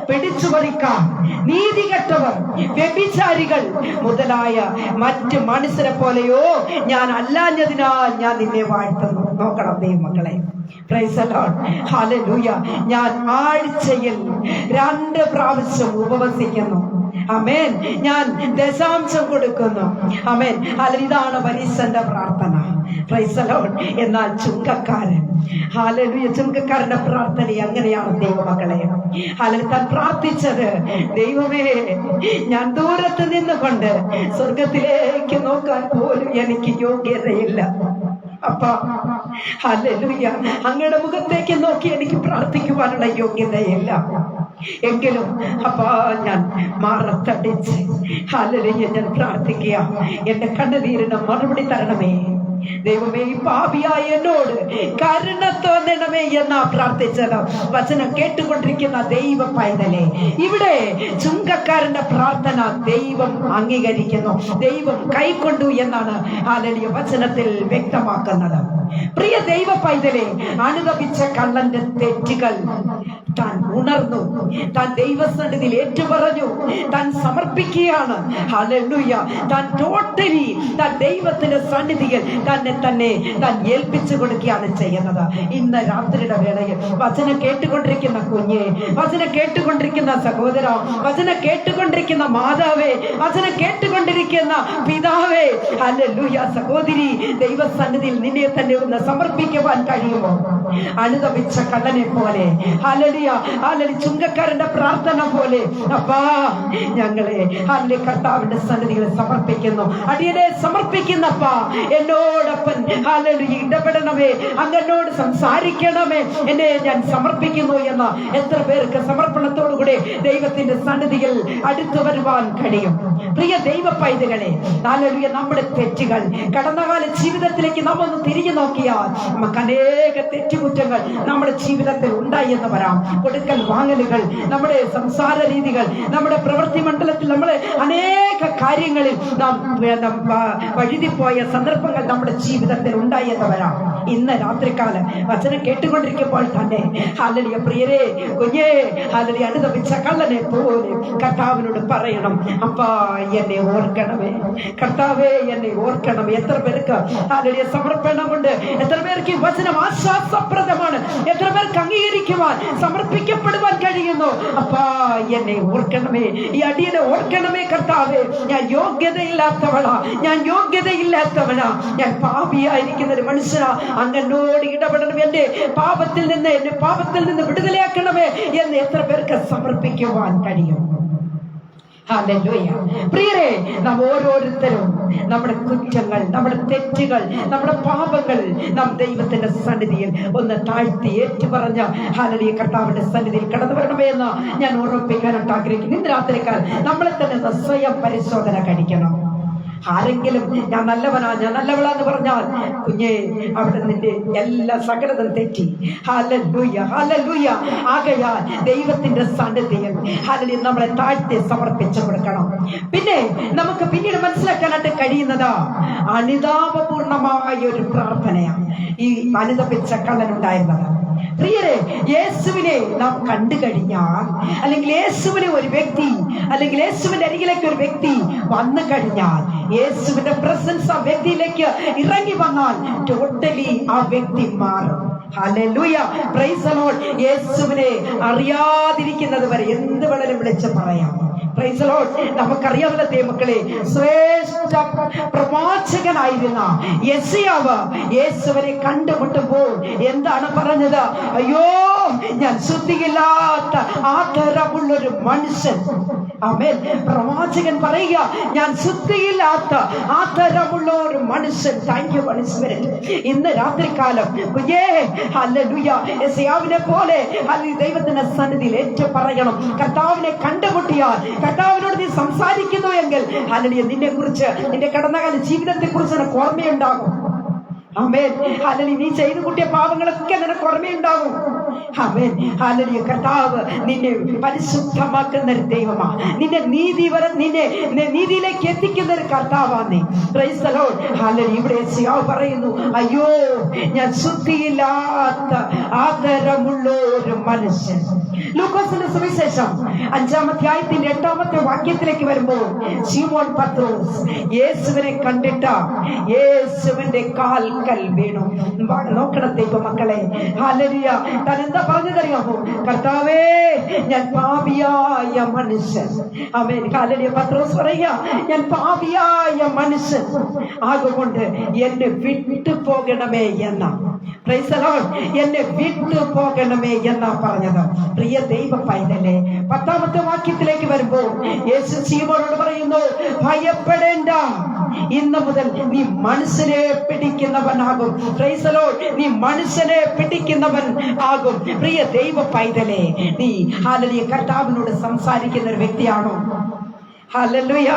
പിടിച്ചുപറിക്കാം നീതികെട്ടവർ, വ്യഭിചാരികൾ മുതലായ മറ്റ് മനുഷ്യരെ പോലെയോ ഞാൻ അല്ലാഞ്ഞതിനാൽ ഞാൻ നിന്നെ വാഴ്ത്തുന്നു. നോക്കണം ദൈവമക്കളെ. Price the Lord. ഹല്ലേലൂയ. ഞാൻ ആഴ്ചയിൽ 2 പ്രാവശ്യം ഉപവസിക്കുന്നു. ആമേൻ. ഞാൻ ദശാംശം കൊടുക്കുന്നു. ആമേൻ. ഹല്ലേലൂയ. ഇതാണ് പരീശന്റെ പ്രാർത്ഥന. Price the Lord. എന്നാൽ ചുങ്കക്കാരൻ, ഹല്ലേലൂയ, ചുങ്കക്കാരന്റെ പ്രാർത്ഥന അങ്ങനെയാണ് ദൈവമക്കളെ. ഹല്ലേലൂയ. താൻ പ്രാർത്ഥിച്ചത്, ദൈവമേ ഞാൻ ദൂരത്ത് നിന്നുകൊണ്ട് സ്വർഗത്തിലേക്ക് നോക്കാൻ പോലും എനിക്ക് യോഗ്യതയില്ല. അപ്പാ ഹല്ലേലൂയ, അങ്ങയുടെ മുഖത്തേക്ക് നോക്കി എനിക്ക് പ്രാർത്ഥിക്കുവാനുള്ള യോഗ്യതയില്ല. എങ്കിലും അപ്പാ ഞാൻ മാറത്തടിച്ച് ഹല്ലേലൂയ ഞാൻ പ്രാർത്ഥിക്കുക. എന്റെ കണ്ണുനീരിന് മറുപടി തരണമേ ദൈവമേ. ഈ പാപിയായ എന്നോട് കരുണ തോന്നണമേ എന്നാ പ്രാർത്ഥിച്ചത്. വചനം കേട്ടുകൊണ്ടിരിക്കുന്ന ദൈവ പൈതലേ, ഇവിടെ ചുങ്കക്കാരന്റെ പ്രാർത്ഥന ദൈവം അംഗീകരിക്കുന്നു, ദൈവം കൈക്കൊണ്ടു എന്നാണ് ഹല്ലേലൂയ വചനത്തിൽ വ്യക്തമാക്കുന്നത്. പ്രിയ ദൈവ പൈതലേ, അനുദപിച്ച കള്ളന്റെ തെറ്റുകൾ താൻ ഉണർന്നു, താൻ ദൈവസന്നിധിയിൽ ഏറ്റുപറഞ്ഞു, താൻ സമർപ്പിക്കുകയാണ്. ഹല്ലേലൂയ. താൻ ടോട്ടലി താൻ ദൈവത്തിന്റെ സന്നിധിയിൽ തന്നെ താൻ ഏൽപ്പിച്ചു കൊടുക്കുകയാണ് ചെയ്യുന്നത്. ഇന്ന് രാത്രിയുടെ വേളയിൽ വചനം കേട്ടുകൊണ്ടിരിക്കുന്ന കുഞ്ഞെ, വചനം കേട്ടുകൊണ്ടിരിക്കുന്ന സഹോദര, വചനം കേട്ടുകൊണ്ടിരിക്കുന്ന മാതാവേ, വചനം കേട്ടുകൊണ്ടിരിക്കുന്ന പിതാവേ, ഹല്ലേലൂയ, സഹോദരി, ദൈവസന്നിധിയിൽ നിന്നെ തന്നെ ഒന്ന് സമർപ്പിക്കുവാൻ കഴിയുമോ? അനുദപിച്ച കള്ളനെ പോലെ, ഹല്ലേലൂയ, ഹല്ലേലൂയ, ചുങ്കക്കാരന്റെ പ്രാർത്ഥന പോലെ, അപ്പാ ഞങ്ങളെ ഹല്ലേലൂയ കർത്താവിന്റെ സന്നിധിയിൽ സമർപ്പിക്കുന്നു. അടിയനെ സമർപ്പിക്കുന്നപ്പാ, എന്നോടൊപ്പം ഹല്ലേലൂയ ഇടപെടണമേ, അങ്ങനോട് സംസാരിക്കണമേ, എന്നെ ഞാൻ സമർപ്പിക്കുന്നു എന്ന എത്ര പേർക്ക് സമർപ്പണത്തോടുകൂടെ ദൈവത്തിന്റെ സന്നിധിയിൽ അടുത്തു വരുവാൻ കഴിയും? പ്രിയ ദൈവ പൈതകളെ, ഹല്ലേലൂയ, നമ്മുടെ തെറ്റുകൾ, കടന്നകാല ജീവിതത്തിലേക്ക് നാം ഒന്ന് തിരിഞ്ഞു നോക്കിയാൽ നമുക്ക് അനേക തെറ്റുകുറ്റങ്ങൾ നമ്മുടെ ജീവിതത്തിൽ ഉണ്ടായി എന്ന് വരാം. കൊടുക്കൽ വാങ്ങലുകൾ, നമ്മുടെ സംസാര രീതികൾ, നമ്മുടെ പ്രവൃത്തി മണ്ഡലത്തിൽ നമ്മളെ അനേക കാര്യങ്ങളിൽ നാം വഴുതിപ്പോയ സന്ദർഭങ്ങൾ നമ്മുടെ ജീവിതത്തിൽ ഉണ്ടായി എന്ന് വരാം. ഇന്ന് രാത്രികാലം വചനം കേട്ടുകൊണ്ടിരിക്കുമ്പോൾ തന്നെ ഹല്ലേലൂയ പ്രിയരെ, കുഞ്ഞേ, ഹല്ലേലൂയ, അനുദപിച്ച കള്ളനെ പോലെ കർത്താവിനോട് പറയണം, അപ്പാ എന്നെ ഓർക്കണമേ, കർത്താവേ എന്നെ ഓർക്കണമേ. എത്ര പേർക്ക് ഹല്ലേലൂയ സമർപ്പണമുണ്ട്? എത്ര പേർക്ക് ഈ വചനം ആശ്വാസപ്രദമാണ്? എത്ര പേർക്ക് അംഗീകരിക്കുവാൻ, സമർപ്പിക്കപ്പെടുവാൻ കഴിയുന്നു? അപ്പാ എന്നെ ഓർക്കണമേ, ഈ അടിയനെ ഓർക്കണമേ കർത്താവേ. ഞാൻ യോഗ്യതയില്ലാത്തവളാ, ഞാൻ യോഗ്യതയില്ലാത്തവനാ, ഞാൻ പാപിയായിരിക്കുന്ന ഒരു മനുഷ്യനാ. അങ്ങനോട് ഇടപെടണം, എന്റെ പാപത്തിൽ നിന്ന് വിടുതലയാക്കണമേ എന്ന് എത്ര പേർക്ക് സമർപ്പിക്കുവാൻ കഴിയും? ഹല്ലേലൂയ. പ്രിയരെ, നാം ഓരോരുത്തരും നമ്മുടെ കുറ്റങ്ങൾ, നമ്മുടെ തെറ്റുകൾ, നമ്മുടെ പാപങ്ങൾ നാം ദൈവത്തിന്റെ സന്നിധിയിൽ ഒന്ന് താഴ്ത്തി ഏറ്റുപറഞ്ഞ ഹല്ലേലൂയ കർത്താവിന്റെ സന്നിധിയിൽ കടന്നു വരണമേ എന്ന് ഞാൻ ഓർമ്മിപ്പിക്കാനായിട്ട് ആഗ്രഹിക്കുന്നു. ഇന്ന് രാത്രിക്കാൽ നമ്മളെ തന്നെ സ്വയം പരിശോധന കഴിക്കണം. ആരെങ്കിലും ഞാൻ നല്ലവനാ, ഞാൻ നല്ലവളാന്ന് പറഞ്ഞാൽ കുഞ്ഞേ, അവിടെ നിന്റെ എല്ലാ സകലതും തെറ്റി. Hallelujah, hallelujah. ആകയാൽ ദൈവത്തിന്റെ സന്നിധിയിൽ ഹല്ലേലൂയ നമ്മളെ താഴ്ത്തി സമർപ്പിച്ചു കൊടുക്കണം. പിന്നെ നമുക്ക് പിന്നീട് മനസ്സിലാക്കാനായിട്ട് കഴിയുന്നത് അനുതാപപൂർണമായ ഒരു പ്രാർത്ഥനയാണ് ഈ അനുതപിച്ച കള്ളനുണ്ടായിരുന്നത്. പ്രിയരെ, യേശുവിനെ നാം കണ്ടു കഴിഞ്ഞാൽ, അല്ലെങ്കിൽ യേശുവിനെ ഒരു വ്യക്തി, അല്ലെങ്കിൽ യേശുവിന്റെ അരികിലേക്ക് ഒരു വ്യക്തി വന്നു കഴിഞ്ഞാൽ, യേശുവിന്റെ പ്രസൻസ് ആ വ്യക്തിയിലേക്ക് ഇറങ്ങി വന്നാൽ ടോട്ടലി ആ വ്യക്തി മാറും. Hallelujah, praise the Lord. യേശുവിനെ അറിയാതിരിക്കുന്നത് വരെ എന്ത് വളരെ വിളിച്ച് പറയാം. Price the Lord. നമുക്കറിയാവുന്ന ദൈവമക്കളെ, ശ്രേഷ്ഠ പ്രവാചകനായിരുന്ന യെശയ്യാവ് യേശുവിനെ കണ്ടുമുട്ടുമ്പോൾ എന്താണ് പറഞ്ഞത്? അയ്യോ, ഞാൻ ശുദ്ധിയില്ലാത്ത ആദരവുള്ളൊരു മനുഷ്യൻ. ആമേൻ. പ്രവാചകൻ പറയുക, ഞാൻ ശുദ്ധിയില്ലാത്ത ആദരവുള്ള ഒരു മനുഷ്യൻ. Thank you holy Spirit. ഇന്ന് രാത്രികാലം കുഞ്ഞേ, ഹല്ലേലൂയ, യെശയ്യാവിനെ പോലെ ദൈവത്തിന്റെ സന്നിധിയിൽ ഏറ്റു പറയണം. കർത്താവിനെ കണ്ടുമുട്ടിയാൽ, കർത്താവിനോട് നീ സംസാരിക്കുന്നു എങ്കിൽ ഹല്ലേലൂയ, നിന്നെ കുറിച്ച്, നിന്റെ കടന്നകാല ജീവിതത്തെ കുറിച്ച് നിനക്ക് ഓർമ്മയുണ്ടാകും. ആമേൻ. ഹല്ലേലൂയ. നീ ചെയ്തു കൂട്ടിയ പാപങ്ങളൊക്കെ നിനക്ക് ഓർമ്മയുണ്ടാകും. ആമേൻ. ഹല്ലേലൂയ. കർത്താവ് നിന്നെ പരിശുദ്ധമാക്കുന്ന ഒരു ദൈവമാണ്. നിന്നെ നീതിയിലേക്ക് എത്തിക്കുന്ന ഒരു കർത്താവാണ്. Price the Lord. ഹല്ലേലൂയ. ഇവിടെ യെശയ്യാവ് പറയുന്നു, അയ്യോ, ഞാൻ ശുദ്ധിയില്ലാത്ത ആദരമുള്ള ഒരു മനുഷ്യൻ. ലൂക്കോസിന്റെ സുവിശേഷം 5-ാം അധ്യായത്തിന്റെ 8-ാമത്തെ വാക്യത്തിലേക്ക് വരുമ്പോൾ ശിമോൻ പത്രോസ് യേശുവിനെ കണ്ടിട്ട് യേശുവിന്റെ കാൽക്കൽ വീണു. നോക്കണം ദൈവമക്കളെ, ഹല്ലേലൂയ. താൻ എന്താ പറഞ്ഞതറിയാമോ? കർത്താവേ, ഞാൻ പാപിയായ മനുഷ്യൻ. ആമേൻ. ഹല്ലേലൂയ. പത്രോസ് പറയുക, ഞാൻ പാപിയായ മനുഷ്യൻ ആകൊണ്ട് എന്നെ വിട്ടു പോകണമേ എന്ന. Price the Lord. എന്നെ വിട്ടു പോകണമേ എന്നാ പറഞ്ഞത്. പ്രിയ ദൈവ പൈതലേ, 10-ാമത്തെ വാക്യത്തിലേക്ക് വരുമ്പോൾ യേശു ശിമോനോട് പറയുന്നു, ഭയപ്പെടേണ്ട, ഇന്ന് മുതൽ നീ മനുഷ്യനെ പിടിക്കുന്നവനാകും. Price the Lord. നീ മനുഷ്യനെ പിടിക്കുന്നവൻ ആകും. പ്രിയ ദൈവ പൈതലേ, നീ ഹല്ലേലൂയ കർത്താവിനോട് സംസാരിക്കുന്ന ഒരു വ്യക്തിയാണോ? ഹല്ലേലൂയ.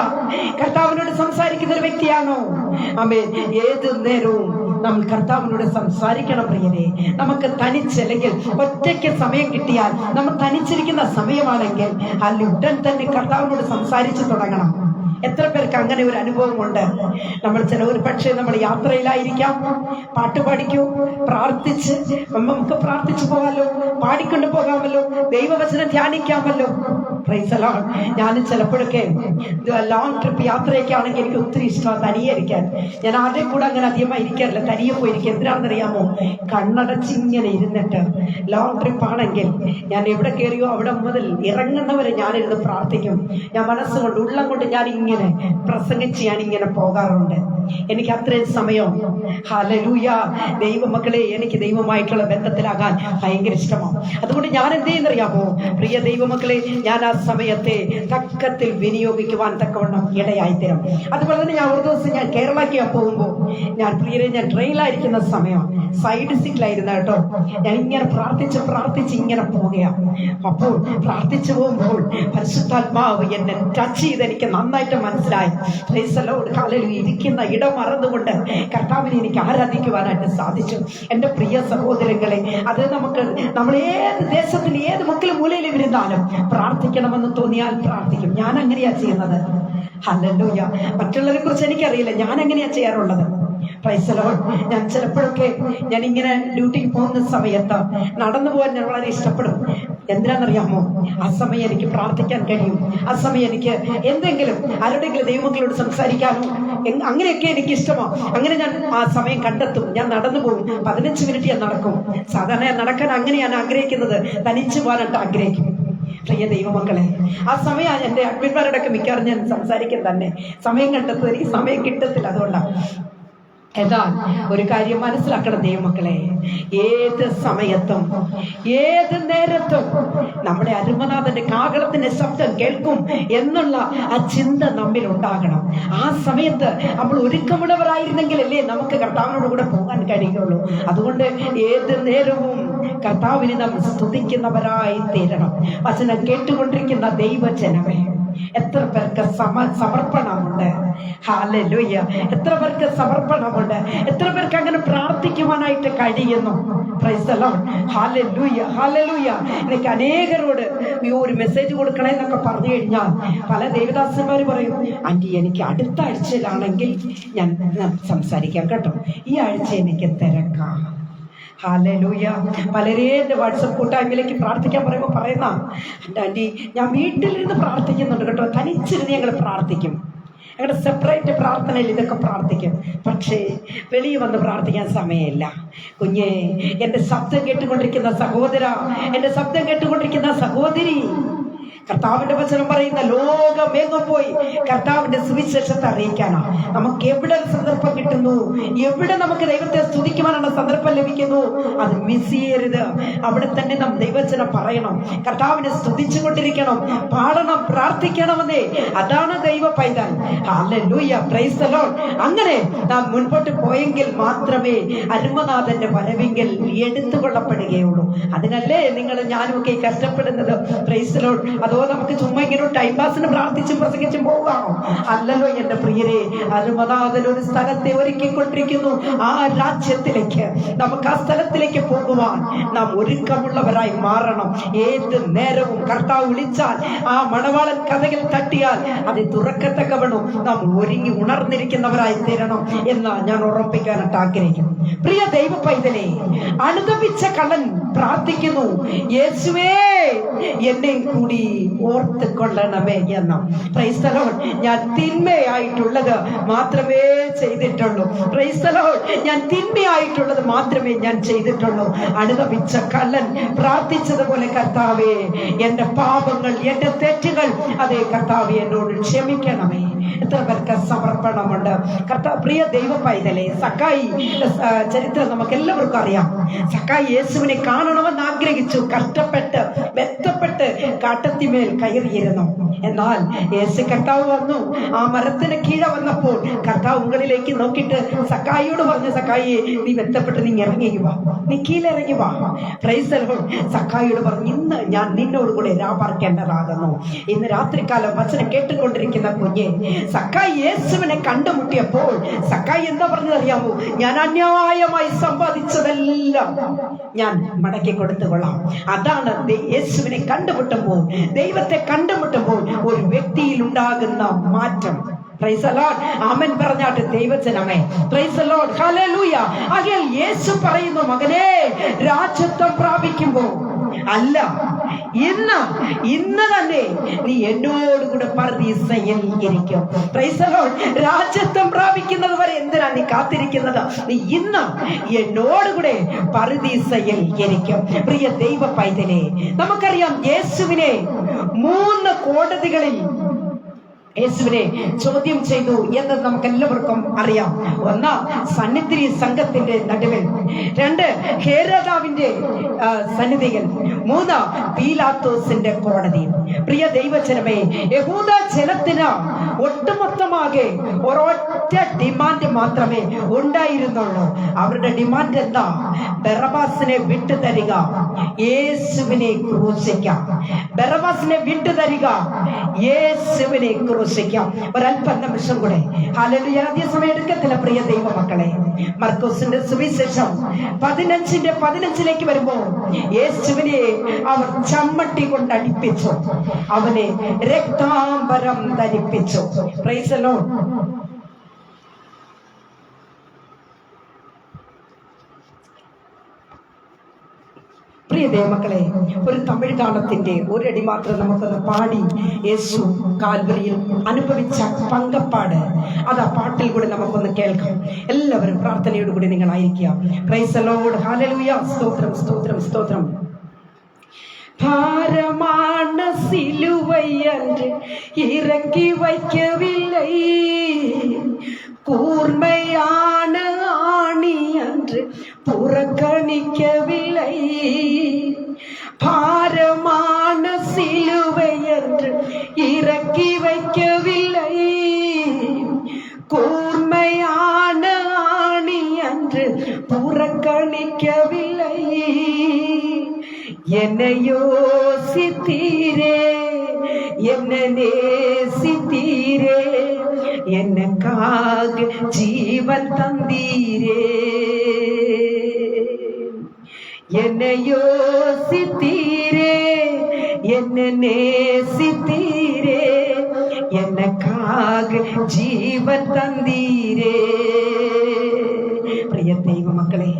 കർത്താവിനോട് സംസാരിക്കുന്ന ഒരു വ്യക്തിയാണോ? ആമേൻ. ഏത് നേരവും നമ്മൾ കർത്താവിനോട് സംസാരിക്കണം പ്രിയരെ. നമുക്ക് തനിച്ചല്ലെങ്കിൽ ഒറ്റയ്ക്ക് സമയം കിട്ടിയാൽ, നമ്മൾ തനിച്ചിരിക്കുന്ന സമയമാണെങ്കിൽ ഉടൻ തന്നെ കർത്താവിനോട് സംസാരിച്ചു തുടങ്ങണം. എത്ര പേർക്ക് അങ്ങനെ ഒരു അനുഭവമുണ്ട്? നമ്മൾ ചിലവർ പക്ഷേ നമ്മൾ യാത്രയിലായിരിക്കാം, പാട്ട് പാടിക്കൂ, പ്രാർത്ഥിച്ച് നമുക്ക് പ്രാർത്ഥിച്ചു പോകാമല്ലോ, പാടിക്കൊണ്ട് പോകാമല്ലോ, ദൈവവചനം ധ്യാനിക്കാമല്ലോ. Price the Lord. ഞാൻ ചിലപ്പോഴൊക്കെ ലോങ് ട്രിപ്പ് യാത്രയൊക്കെ ആണെങ്കിൽ എനിക്ക് ഒത്തിരി ഇഷ്ടമാണ് തനിയെ ഇരിക്കാൻ. ഞാൻ ആരുടെ കൂടെ അങ്ങനെ അധികമായി ഇരിക്കാറില്ല, തനിയെ പോയിരിക്കും. എന്തിനാണെന്നറിയാമോ? കണ്ണടച്ചിങ്ങനെ ഇരുന്നിട്ട്, ലോങ് ട്രിപ്പ് ആണെങ്കിൽ ഞാൻ എവിടെ കയറിയോ അവിടെ മുതൽ ഇറങ്ങുന്നവരെ ഞാനിരുന്ന് പ്രാർത്ഥിക്കും. ഞാൻ മനസ്സുകൊണ്ട്, ഉള്ളം കൊണ്ട് ഞാൻ ഇങ്ങനെ പ്രസംഗിച്ച് ഞാൻ ഇങ്ങനെ പോകാറുണ്ട്. എനിക്ക് അത്രയും സമയം ഹല്ലേലൂയ ദൈവമക്കളെ, എനിക്ക് ദൈവമായിട്ടുള്ള ബന്ധത്തിലാകാൻ ഭയങ്കര ഇഷ്ടമാണ്. അതുകൊണ്ട് ഞാൻ എന്ത് ചെയ്യുന്നറിയാമോ? പ്രിയ ദൈവമക്കളെ, ഞാൻ ആ സമയത്തെ തക്കത്തിൽ വിനിയോഗിക്കുവാൻ തക്കവണ്ണം ഇടയായിത്തരും. അതുപോലെ തന്നെ ഞാൻ ഒരു ദിവസം ഞാൻ കേരളയ്ക്ക് പോകുമ്പോൾ, ഞാൻ പ്രിയരെ, ഞാൻ ട്രെയിനിലായിരിക്കുന്ന സമയം സൈഡ് സീറ്റിലായിരുന്ന കേട്ടോ. ഞാൻ ഇങ്ങനെ പ്രാർത്ഥിച്ച് ഇങ്ങനെ പോവുകയാണ്. അപ്പോൾ പ്രാർത്ഥിച്ചു പോകുമ്പോൾ പരിശുദ്ധാത്മാവ് എന്നെ ടച്ച് ചെയ്ത് എനിക്ക് നന്നായിട്ട് മനസ്സിലായി. Price the Lord. ഹല്ലേലൂയ. ഇരിക്കുന്ന ഇടം മറന്നുകൊണ്ട് കർത്താവിനെ എനിക്ക് ആരാധിക്കുവാനായിട്ട് സാധിച്ചു. എൻ്റെ പ്രിയ സഹോദരങ്ങളെ, അത് നമ്മൾ ഏത് ദേശത്തിൽ ഏത് മുക്കിലും മൂലയിലും ഇരുന്നാലും പ്രാർത്ഥിക്കണമെന്ന് തോന്നിയാൽ പ്രാർത്ഥിക്കും. ഞാൻ അങ്ങനെയാ ചെയ്യുന്നത്. ഹല്ലേലൂയ. മറ്റുള്ളവരെ കുറിച്ച് എനിക്കറിയില്ല, ഞാൻ എങ്ങനെയാ ചെയ്യാറുള്ളത്. Price the Lord. ഞാൻ ചിലപ്പോഴൊക്കെ ഞാൻ ഇങ്ങനെ ഡ്യൂട്ടിക്ക് പോകുന്ന സമയത്ത് നടന്നു പോകാൻ ഞാൻ വളരെ ഇഷ്ടപ്പെടും. എന്തിനാണെന്നറിയാമോ? ആ സമയം എനിക്ക് പ്രാർത്ഥിക്കാൻ കഴിയും. ആ സമയം എനിക്ക് എന്തെങ്കിലും ആരുടെയെങ്കിലും ദൈവമക്കളോട് സംസാരിക്കാനോ അങ്ങനെയൊക്കെ എനിക്ക് ഇഷ്ടമാണ്. അങ്ങനെ ഞാൻ ആ സമയം കണ്ടെത്തും. ഞാൻ നടന്നു പോകും. 15 മിനിറ്റ് ഞാൻ നടക്കും. സാധാരണ ഞാൻ നടക്കാൻ അങ്ങനെയാണ് ആഗ്രഹിക്കുന്നത്, തനിച്ചു പോകാനായിട്ട് ആഗ്രഹിക്കും. പ്രിയ ദൈവമക്കളെ, ആ സമയം എൻ്റെ അഡ്മിന്മാരോടൊക്കെ മിക്കവാറും ഞാൻ സംസാരിക്കാൻ തന്നെ സമയം കണ്ടെത്തും. എനിക്ക് സമയം കിട്ടത്തില്ല. അതുകൊണ്ടാണ് എന്നാൽ ഒരു കാര്യം മനസ്സിലാക്കണം ദൈവമക്കളെ, ഏത് സമയത്തും ഏത് നേരത്തും നമ്മുടെ അരുമനാഥന്റെ കാഹളത്തിന്റെ ശബ്ദം കേൾക്കും എന്നുള്ള ആ ചിന്ത നമ്മിൽ ഉണ്ടാകണം. ആ സമയത്ത് നമ്മൾ ഒരുക്കമുള്ളവരായിരുന്നെങ്കിലല്ലേ നമുക്ക് കർത്താവിനോട് കൂടെ പോകാൻ കഴിയുള്ളൂ. അതുകൊണ്ട് ഏത് നേരവും കർത്താവിനെ നാം സ്തുതിക്കുന്നവരായി തീരണം. വചനം കേട്ടുകൊണ്ടിരിക്കുന്ന ദൈവജനമേ, എത്ര പേർക്ക് സമർപ്പണമുണ്ട്? ഹല്ലേലൂയ! എത്ര പേർക്ക് സമർപ്പണമുണ്ട്? എത്ര പേർക്ക് അങ്ങനെ പ്രാർത്ഥിക്കുവാനായിട്ട് കഴിയുന്നു? Price the Lord. Hallelujah, hallelujah. എനിക്ക് അനേകരോട് ഒരു മെസ്സേജ് കൊടുക്കണേ എന്നൊക്കെ പറഞ്ഞു കഴിഞ്ഞാൽ പല ദേവദാസന്മാർ പറയും, ആന്റി എനിക്ക് അടുത്ത ആഴ്ചയിലാണെങ്കിൽ ഞാൻ സംസാരിക്കാം കേട്ടോ, ഈ ആഴ്ച എനിക്ക് തിരക്കാം. ഹല്ലേലൂയ. പലരെ എൻ്റെ വാട്സപ്പ് കൂട്ടായ്മയിലേക്ക് പ്രാർത്ഥിക്കാൻ പറയുമ്പോൾ പറയുന്ന, എൻ്റെ ആൻറ്റി ഞാൻ വീട്ടിലിരുന്ന് പ്രാർത്ഥിക്കുന്നുണ്ട് കേട്ടോ, തനിച്ചിരുന്ന് ഞങ്ങൾ പ്രാർത്ഥിക്കും, ഞങ്ങളുടെ സെപ്പറേറ്റ് പ്രാർത്ഥനയിൽ ഇതൊക്കെ പ്രാർത്ഥിക്കും, പക്ഷേ വെളിയിൽ വന്ന് പ്രാർത്ഥിക്കാൻ സമയമില്ല. കുഞ്ഞെ, എൻ്റെ ശബ്ദം കേട്ടുകൊണ്ടിരിക്കുന്ന സഹോദര, എൻ്റെ ശബ്ദം കേട്ടുകൊണ്ടിരിക്കുന്ന സഹോദരി, കർത്താവിന്റെ വചനം പറയുന്ന ലോകമെങ്ങും പോയി കർത്താവിന്റെ സുവിശേഷത്തെ അറിയിക്കാനാ. നമുക്ക് എവിടെ സന്ദർഭം കിട്ടുന്നു, എവിടെ നമുക്ക് ദൈവത്തെ സ്തുതിക്കുവാനുള്ള സന്ദർഭം ലഭിക്കുന്നു, അത് മിസ് ചെയ്യരുത്. അവിടെ തന്നെ നാം ദൈവവചനം പറയണം, കർത്താവിനെ സ്തുതിച്ചുകൊണ്ടിരിക്കണം, പാടണം, പ്രാർത്ഥിക്കണമെന്നേ. അതാണ് ദൈവ പൈതൽ. ഹല്ലേലൂയ, പ്രൈസ് ദി ലോർഡ്. അങ്ങനെ നാം മുൻപോട്ട് പോയെങ്കിൽ മാത്രമേ അരുമനാഥന്റെ വരവെങ്കിൽ എടുത്തുകൊള്ളപ്പെടുകയുള്ളൂ. അതിനല്ലേ നിങ്ങൾ ഞാനും ഒക്കെ കഷ്ടപ്പെടുന്നത്. Praise the Lord. അതോ നമുക്ക് ചുമ്മാ ഇങ്ങനെ ടൈം പാസിന് പ്രാർത്ഥിച്ചും പ്രസംഗിച്ചും പോവുകയാണോ? അല്ലല്ലോ എൻ്റെ പ്രിയരെ. അരുമനാഥൻ ഒരു സ്ഥലത്തെ ഒരുക്കിക്കൊണ്ടിരിക്കുന്നു. ആ രാജ്യത്തിലേക്ക്, നമുക്ക് ആ സ്ഥലത്തിലേക്ക് പോകുവാൻ നാം ഒരുക്കമുള്ളവരായി മാറണം. ഏത് നേരവും കർത്താവ് വിളിച്ചാൽ, ആ മണവാളൻ കഥകൾ തട്ടിയാൽ അത് തുറക്കത്തക്കവണ്ണം നാം ഒരുങ്ങി ഉണർന്നിരിക്കുന്നവരായി തീരണം എന്ന് ഞാൻ ഉറപ്പിക്കാനായിട്ട് ആഗ്രഹിക്കുന്നു. പ്രിയ ദൈവ പൈതലേ, അനുതപിച്ച കള്ളൻ പ്രാർത്ഥിക്കുന്നു, യേശുവേ എന്നെ കൂടി ഓർത്ത് കൊള്ളണമേ എന്ന. Price the Lord. ഞാൻ തിന്മയായിട്ടുള്ളത് മാത്രമേ ചെയ്തിട്ടുള്ളൂ. Price the Lord. ഞാൻ തിന്മയായിട്ടുള്ളത് മാത്രമേ ഞാൻ ചെയ്തിട്ടുള്ളൂ. അനുതപിച്ച കള്ളൻ പ്രാർത്ഥിച്ചതുപോലെ, കർത്താവേ എന്റെ പാപങ്ങൾ, എന്റെ തെറ്റുകൾ, അതേ കർത്താവേ എന്നോട് ക്ഷമിക്കണമേ. എത്ര പേർക്ക് സമർപ്പണമുണ്ട്? കർത്താവ്, പ്രിയ ദൈവ പൈതലേ, സക്കായി ചരിത്രം നമുക്ക് എല്ലാവർക്കും അറിയാം. സക്കായി യേശുവിനെ കാണണമെന്ന് ആഗ്രഹിച്ചു, കഷ്ടപ്പെട്ട് മെത്തപ്പെട്ട് കാട്ടത്തിമേൽ കയറിയിരുന്നു. എന്നാൽ യേശു കർത്താവ് വന്നു. ആ മരത്തിന് കീഴെ വന്നപ്പോൾ കർത്താവ് മുകളിലേക്ക് നോക്കിയിട്ട് സക്കായിയോട് പറഞ്ഞു, സക്കായി നീ മെത്തപ്പെട്ട് നീ ഇറങ്ങി വാ, നീ കീഴിറങ്ങി വാ. Price the Lord. സക്കായിയോട് പറഞ്ഞു, ഇന്ന് ഞാൻ നിന്നോട് കൂടെ രാപാർക്കേണ്ടതാകുന്നു. ഇന്ന് രാത്രികാലം വചനം കേട്ടുകൊണ്ടിരിക്കുന്ന കുഞ്ഞെ, സക്കായി യേശുവിനെ കണ്ടുമുട്ടിയപ്പോൾ സക്കായി എന്താ പറഞ്ഞതറിയാമോ? ഞാൻ അന്യായമായി സമ്പാദിച്ചതെല്ലാം ഞാൻ മടക്കി കൊടുത്തുകൊള്ളാം. അതാണ് യേശുവിനെ കണ്ടുമുട്ടുമ്പോൾ, ദൈവത്തെ കണ്ടുമുട്ടുമ്പോൾ ഒരു വ്യക്തിയിൽ ഉണ്ടാകുന്ന മാറ്റം. Price the Lord. ആമേൻ പറഞ്ഞാട്ട് ദൈവജനമേ. Price the Lord. ഹല്ലേലൂയ. ആകയാൽ യേശു പറയുന്നു, മകനേ, രാജ്യത്വം പ്രാപിക്കുമ്പോൾ അല്ല, ഇന്ന് തന്നെ നീ എന്നോട് കൂടെ പർദീസയിൽ ഇരിക്കും. Praise the Lord. രാജ്യത്വം പ്രാപിക്കുന്നത് വരെ എന്തിനാ നീ കാത്തിരിക്കുന്നത്? നീ ഇന്ന് എന്നോട് കൂടെ പർദീസയിൽ ഇരിക്കും. പ്രിയ ദൈവ പൈതലേ, നമുക്കറിയാം യേശുവിനെ 3 കോടതികളിൽ യേശുവിനെ ചോദ്യം ചെയ്തു എന്ന് നമുക്ക് എല്ലാവർക്കും അറിയാം. 1 സന്നിധി സംഘത്തിന്റെ നടുവിൽ, 2 ഹേരോദാവിന്റെ സന്നിധിയിൽ, 3 പീലാത്തോസിന്റെ കോടതി. പ്രിയ ദൈവജനമേ, യഹൂദ ജനത്തിന് ഒട്ടുമൊത്തമാകെ ഒരൊറ്റ ഡിമാൻഡ് മാത്രമേ ഉണ്ടായിരുന്നുള്ളൂ. അവരുടെ ഡിമാൻഡ് എന്താ? ബറബാസിനെ വിട്ടുതരിക, യേശുവിനെ ക്രൂശിക്കാം. ബറബാസിനെ വിട്ടുതരിക, യേശുവിനെ ക്രൂശിക്കാം. ഒരല്പം നിമിഷം കൂടെ. ഹല്ലേലൂയ. അധിക സമയം എടുക്കത്തില്ല പ്രിയ ദൈവമക്കളെ. മർക്കോസിന്റെ സുവിശേഷം 15:15 വരുമ്പോൾ യേശുവിനെ അവർ ചമ്മട്ടി കൊണ്ട് അടിപ്പിച്ചു, അവനെ രക്താംബരം ധരിപ്പിച്ചു. Price the Lord. പ്രിയ ദൈവമക്കളെ, ഒരു തമിഴ് ഗാനത്തിന്റെ ഒരടി മാത്രം നമുക്കൊന്ന് പാടി യേശു കാൽവരിയിൽ അനുഭവിച്ച പങ്കപ്പാട് അത് ആ പാട്ടിൽ കൂടി നമുക്കൊന്ന് കേൾക്കാം. എല്ലാവരും പ്രാർത്ഥനയോട് കൂടി നിങ്ങളായിരിക്കുക. Praise the Lord. ഹല്ലേലൂയ. സ്തോത്രം, സ്തോത്രം, സ്തോത്രം. ഭാരമാണ് സിലുவை அன்று இறக்கி வைக்கவில்லை, கூர்மையான ஆணி அன்று புறக்கணிக்கவில்லை, பாரமான சிலுவை என்று இறக்கி வைக்கவில்லை, கூர்மையான ஆணி அன்று புறக்கணிக்கவில்லை. என்னை யோசித்தீரே, என்ன நேசித்தீரே, எனக்காக ஜீவன் தந்தீரே. என்னை யோசித்தீரே, என்ன நேசித்தீரே, எனக்காக ജീവൻ തന്നീരേ. പ്രിയ ദൈവ മക്കളെ,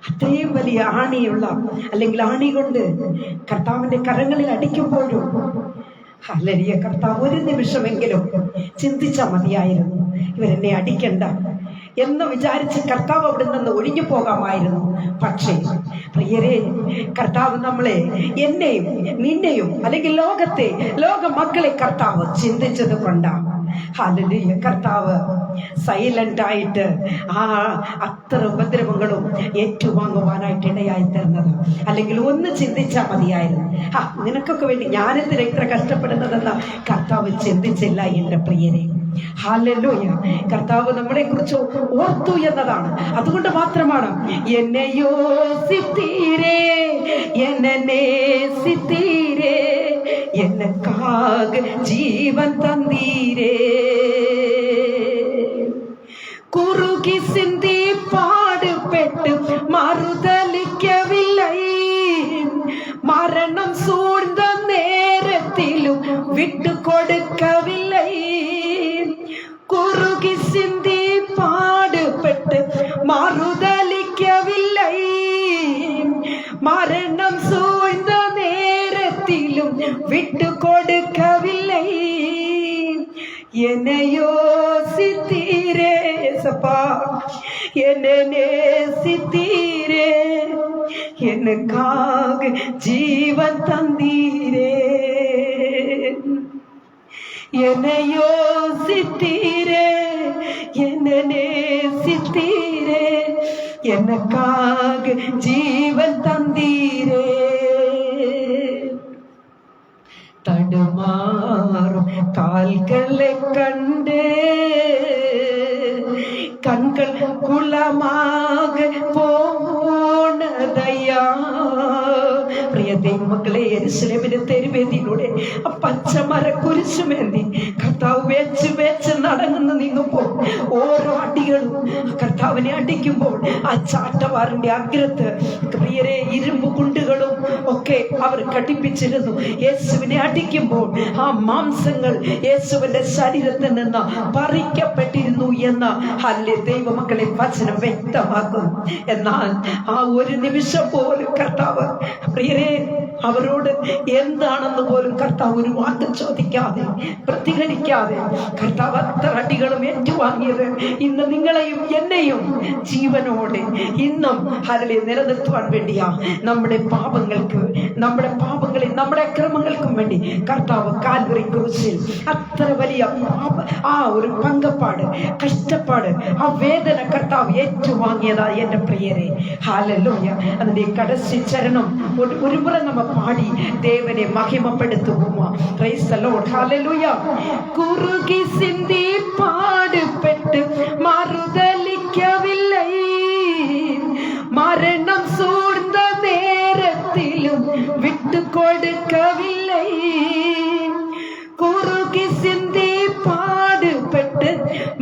അത്രയും വലിയ ആണിയുള്ള അല്ലെങ്കിൽ ആണി കൊണ്ട് കർത്താവിന്റെ കരങ്ങളിൽ അടിക്കുമ്പോഴും ഹല്ലേലൂയ, കർത്താവ് ഒരു നിമിഷമെങ്കിലും ചിന്തിച്ചാൽ മതിയായിരുന്നു, ഇവരെന്നെ അടിക്കണ്ട എന്ന് വിചാരിച്ച് കർത്താവ് അവിടെ നിന്ന് ഒഴിഞ്ഞു പോകാമായിരുന്നു. പക്ഷേ പ്രിയരെ, കർത്താവ് നമ്മളെ, എന്നെയും നിന്നെയും അല്ലെങ്കിൽ ലോക മക്കളെ കർത്താവ് ചിന്തിച്ചത് കൊണ്ടാണ് ഹല്ലേലൂയ കർത്താവ് സൈലന്റ് ആയിട്ട് അത്ര ഉപദ്രവങ്ങളും ഏറ്റുവാങ്ങുവാനായിട്ട് ഇടയായി തീർന്നത്. അല്ലെങ്കിൽ ഒന്ന് ചിന്തിച്ചാൽ മതിയായിരുന്നു, നിനക്കൊക്കെ വേണ്ടി ഞാനെന്തിനാ ഇത്ര കഷ്ടപ്പെടുന്നതെന്ന് കർത്താവ് ചിന്തിച്ചില്ല. എന്റെ പ്രിയരെ, ഹല്ലേലൂയ, കർത്താവ് നമ്മളെ കുറിച്ച് ഓർത്തു എന്നതാണ്. അതുകൊണ്ട് മാത്രമാണ് എന്നെ യോസിത്തീരേ, എന്നെ നേസിത്തീരേ, எனக்காக ஜீவன் தந்தீரே. குறுகி சிந்தி பாடுபட்டு மறுதலிக்கவில்லை, மரணம் சூழ்ந்த நேரத்திலும் விட்டு கொடுக்கவில்லை. குறுகி சிந்தி பாடுபட்டு மறுதலிக்கவில்லை, மரணம் சூழ்ந்த நேரத்திலும் விட்டு கொடுக்கவில்லை. என்னை யோசித்தீரே சப்பா, என்னை நேசித்தீரே, எனக்காக ஜீவன் தந்தீரே. என்னை யோசித்தீரே, என்னை நேசித்தீரே, எனக்காக ஜீவன் தந்தீரே. தடுமாறும் கால்களை கண்டே கண்கள் குளமாக പോണതയ്യാ. പ്രിയ ദൈവമക്കളെ, യെരൂശലേമിന്റെ തെരുവേദിയിലൂടെ പച്ചമര കുരിശുമേന്തി കർത്താവ് വെച്ച് നടന്നു നീങ്ങുമ്പോൾ ഓരോ അടികളും കർത്താവിനെ അടിക്കുമ്പോൾ ആ ചാട്ടവാറിന്റെ അഗ്രത്ത് പ്രിയരെ ഇരുമ്പ് കുണ്ടുകളും ഒക്കെ അവർ ഘടിപ്പിച്ചിരുന്നു. യേശുവിനെ അടിക്കുമ്പോൾ ആ മാംസങ്ങൾ യേശുവിന്റെ ശരീരത്തിൽ നിന്ന് പറിക്കപ്പെട്ടിരുന്നു എന്ന് ദൈവമക്കളെ വചനം വ്യക്തമാക്കും. എന്നാൽ ആ ഒരു നിമിഷം പോലും കർത്താവ് പ്രിയരെ അവരോട് എന്താണെന്ന് പോലും കർത്താവ് ഒരു വാക്ക് ചോദിക്കാതെ പ്രതികരിക്കാതെ കർത്താവ് അത്ര അടികളും ഏറ്റുവാങ്ങിയത് ഇന്ന് നിങ്ങളെയും എന്നെയും ജീവനോടെ ഇന്നും നിലനിർത്തുവാൻ വേണ്ടിയാ. നമ്മുടെ പാപങ്ങളെ നമ്മുടെ അക്രമങ്ങൾക്കും വേണ്ടി കർത്താവ് കാൽവറി ക്രൂശിൽ അത്ര വലിയ ആ ഒരു പങ്കപ്പാട്, കഷ്ടപ്പാട്, ആ വേദന കർത്താവ് ഏറ്റുവാങ്ങിയതാ. എന്റെ പ്രിയരെ, ഹല്ലേലൂയ, അതിന്റെ കടസി ചരണം ഒരു മുറ നമ്മ പാടി ദേവനെ മഹിമപ്പെടുത്തുമോ? പ്രൈസ് ദി ലോർഡ്, ഹല്ലേലൂയ. കുറുകി സിന്തി പാടുപെട്ട് മറുതലിക്കവിல்லை, மரணம் சூழ்ந்த நேரத்திலும் விட்டு கொடுக்கவில்லை. குறுகி சிந்தி பாடுபட்டு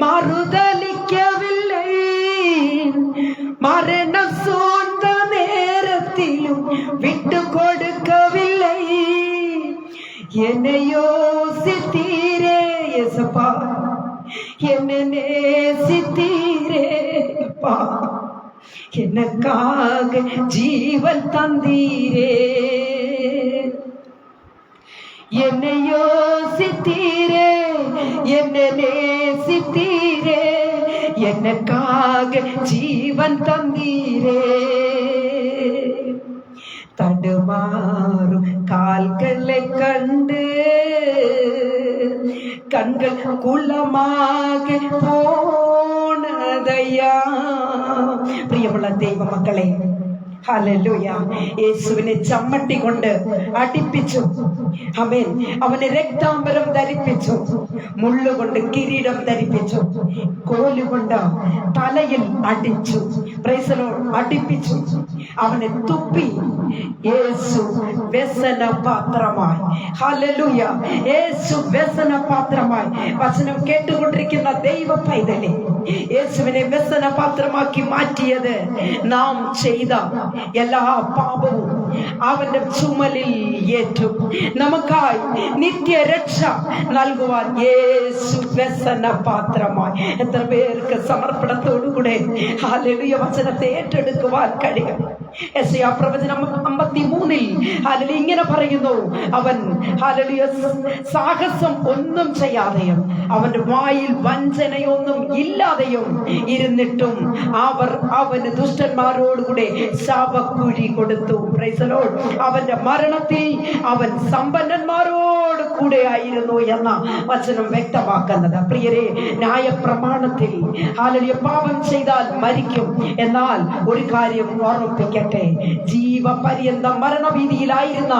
மறுதலிக்கவில்லை, மரணம் சூழ்ந்த நேரத்திலும் விட்டு கொடுக்கவில்லை. என்னை யோசித்தீரே இயேசுப்பா, என்னை நேசித்தீரே அப்பா, எனக்காக ஜீவன் தந்தீரே. என்னை யோசித்தீரே, என்னை நேசித்தீரே, எனக்காக ஜீவன் தந்தீரே. தடுமாறும் கால்களை கண்டு கண்கள் குளமாக போனதையா. ദയ്യാ. പ്രിയമുള്ള ദൈവമക്കളെ, ഹല്ലേലൂയ. യേശുവിനെ ചമ്മട്ടി കൊണ്ട് അടിപ്പിച്ചു. ആമേൻ. അവനെ രക്താംബരം ധരിപ്പിച്ചു, മുള്ളുകൊണ്ട് കിരീടം ധരിപ്പിച്ചു, കോലുകൊണ്ട് തലയിൽ അടിച്ചു. Praise the Lord. അടിപ്പിച്ചു. അവനെ തുപ്പി. യേശു വ്യസന പാത്രമായി. ഹല്ലേലൂയ. യേശു വ്യസന പാത്രമായി. വചനം കേട്ടുകൊണ്ടിരിക്കുന്ന ദൈവ പൈതലേ, യേശുവിനെ വ്യസന പാത്രമാക്കി മാറ്റിയത് നാം ചെയ്ത എല്ലാ പാപവും അവന്റെ ചുമലിൽ ഏറ്റു. നമുക്കായി നിത്യരക്ഷ നൽകുവാൻ യേശു വ്യസന പാത്രമായി. എത്ര പേർക്ക് സമർപ്പണത്തോടുകൂടെ ഹല്ലേലൂയ വചനത്തെ ഏറ്റെടുക്കുവാൻ കഴിയും? യെശയ്യാ പ്രവചനം 53 ഹല്ലേലൂയ ഇങ്ങനെ പറയുന്നു, അവൻ ഹല്ലേലൂയ സാഹസം ഒന്നും ചെയ്യാതെയും അവന്റെ വായിൽ വഞ്ചനയൊന്നും ഇല്ലാതെയും ഇരുന്നിട്ടും അവന് ദുഷ്ടന്മാരോടുകൂടെ ശാപക്കുഴി കൊടുത്തു. Price the Lord. അവന്റെ മരണത്തിൽ അവൻ സമ്പന്നന്മാരോട് കൂടെ ആയിരുന്നു എന്ന വചനം വ്യക്തമാക്കുന്നത്. പ്രിയരെ, ന്യായപ്രമാണത്തിൽ ഹല്ലേലൂയ പാപം ചെയ്താൽ മരിക്കും. എന്നാൽ ഒരു കാര്യം ഓർമ്മിപ്പിക്കട്ടെ, ജീവപര്യന്തം മരണഭീതിയിലായിരുന്ന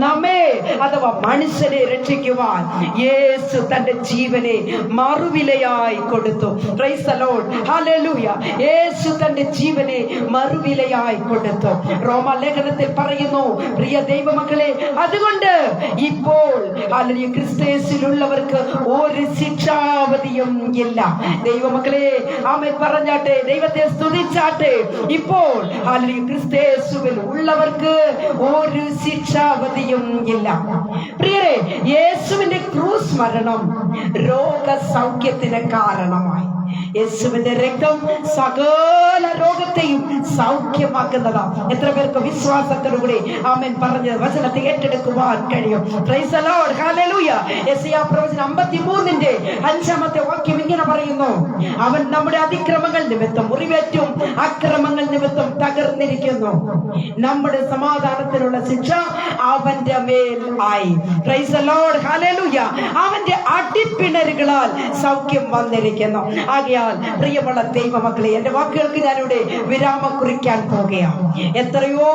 നമ്മെ അഥവാ മനുഷ്യനെ രക്ഷിക്കുവാൻ യേശു തന്റെ ജീവനെ മറുവിലയായി കൊടുത്തു. Price the Lord. ഹല്ലേലൂയ. യേശു തന്റെ ജീവനെ മറുവിലയായി കൊടുത്തു. റോമാലേഖനത്തിൽ പറയുന്നു, പ്രിയ ദൈവമക്കളെ, അതുകൊണ്ട് ഇപ്പോൾ ഹല്ലേലൂയ ക്രിസ്തുയേശുവിലുള്ളവർക്ക് ഒരു ശിക്ഷാവധിയും ഇല്ല. ദൈവമക്കളെ, ആമേൻ പറഞ്ഞാട്ടെ, ദൈവത്തെ സ്തുതിച്ചാട്ടെ. ഇപ്പോൾ ഹല്ലേലൂയ ക്രിസ്തുയേശുവിൽ ഉള്ളവർക്ക് ഒരു ശിക്ഷാവധിയും ഇല്ല. പ്രിയരെ, യേശുവിന്റെ ക്രൂസ് മരണം രോഗസൗഖ്യത്തിന് കാരണമായി. യേശുവിന്റെ രക്തം സകല രോഗത്തെയും സൗഖ്യമാക്കുന്നതാണ്. എത്ര പേർക്ക് വിശ്വാസത്തോടുകൂടി ആമേൻ പറഞ്ഞ വചനത്തെ ഏറ്റെടുക്കുവാൻ കഴിയും? Price the Lord. ഹല്ലേലൂയ. യെശയ്യാ പ്രവചനം 53 5 വാക്യം ഇങ്ങനെ പറയുന്നു, അവൻ നമ്മുടെ അതിക്രമങ്ങൾ നിമിത്തം മുറിവേറ്റും അക്രമങ്ങൾ നിമിത്തം തകർന്നിരിക്കുന്നു. നമ്മുടെ സമാധാനത്തിനുള്ള ശിക്ഷ അവന്റെ മേൽ ആയി. Price the Lord. ഹല്ലേലൂയ. അവന്റെ അടിപ്പിണരുകളാൽ സൗഖ്യം വന്നിരിക്കുന്നു. ആകയാൽ പ്രിയമുള്ള ദൈവമക്കളെ, എന്റെ വാക്കുകൾക്ക് ഞാനിവിടെ വിരാമം കുറിക്കാൻ പോകുകയാണ്. എത്രയോ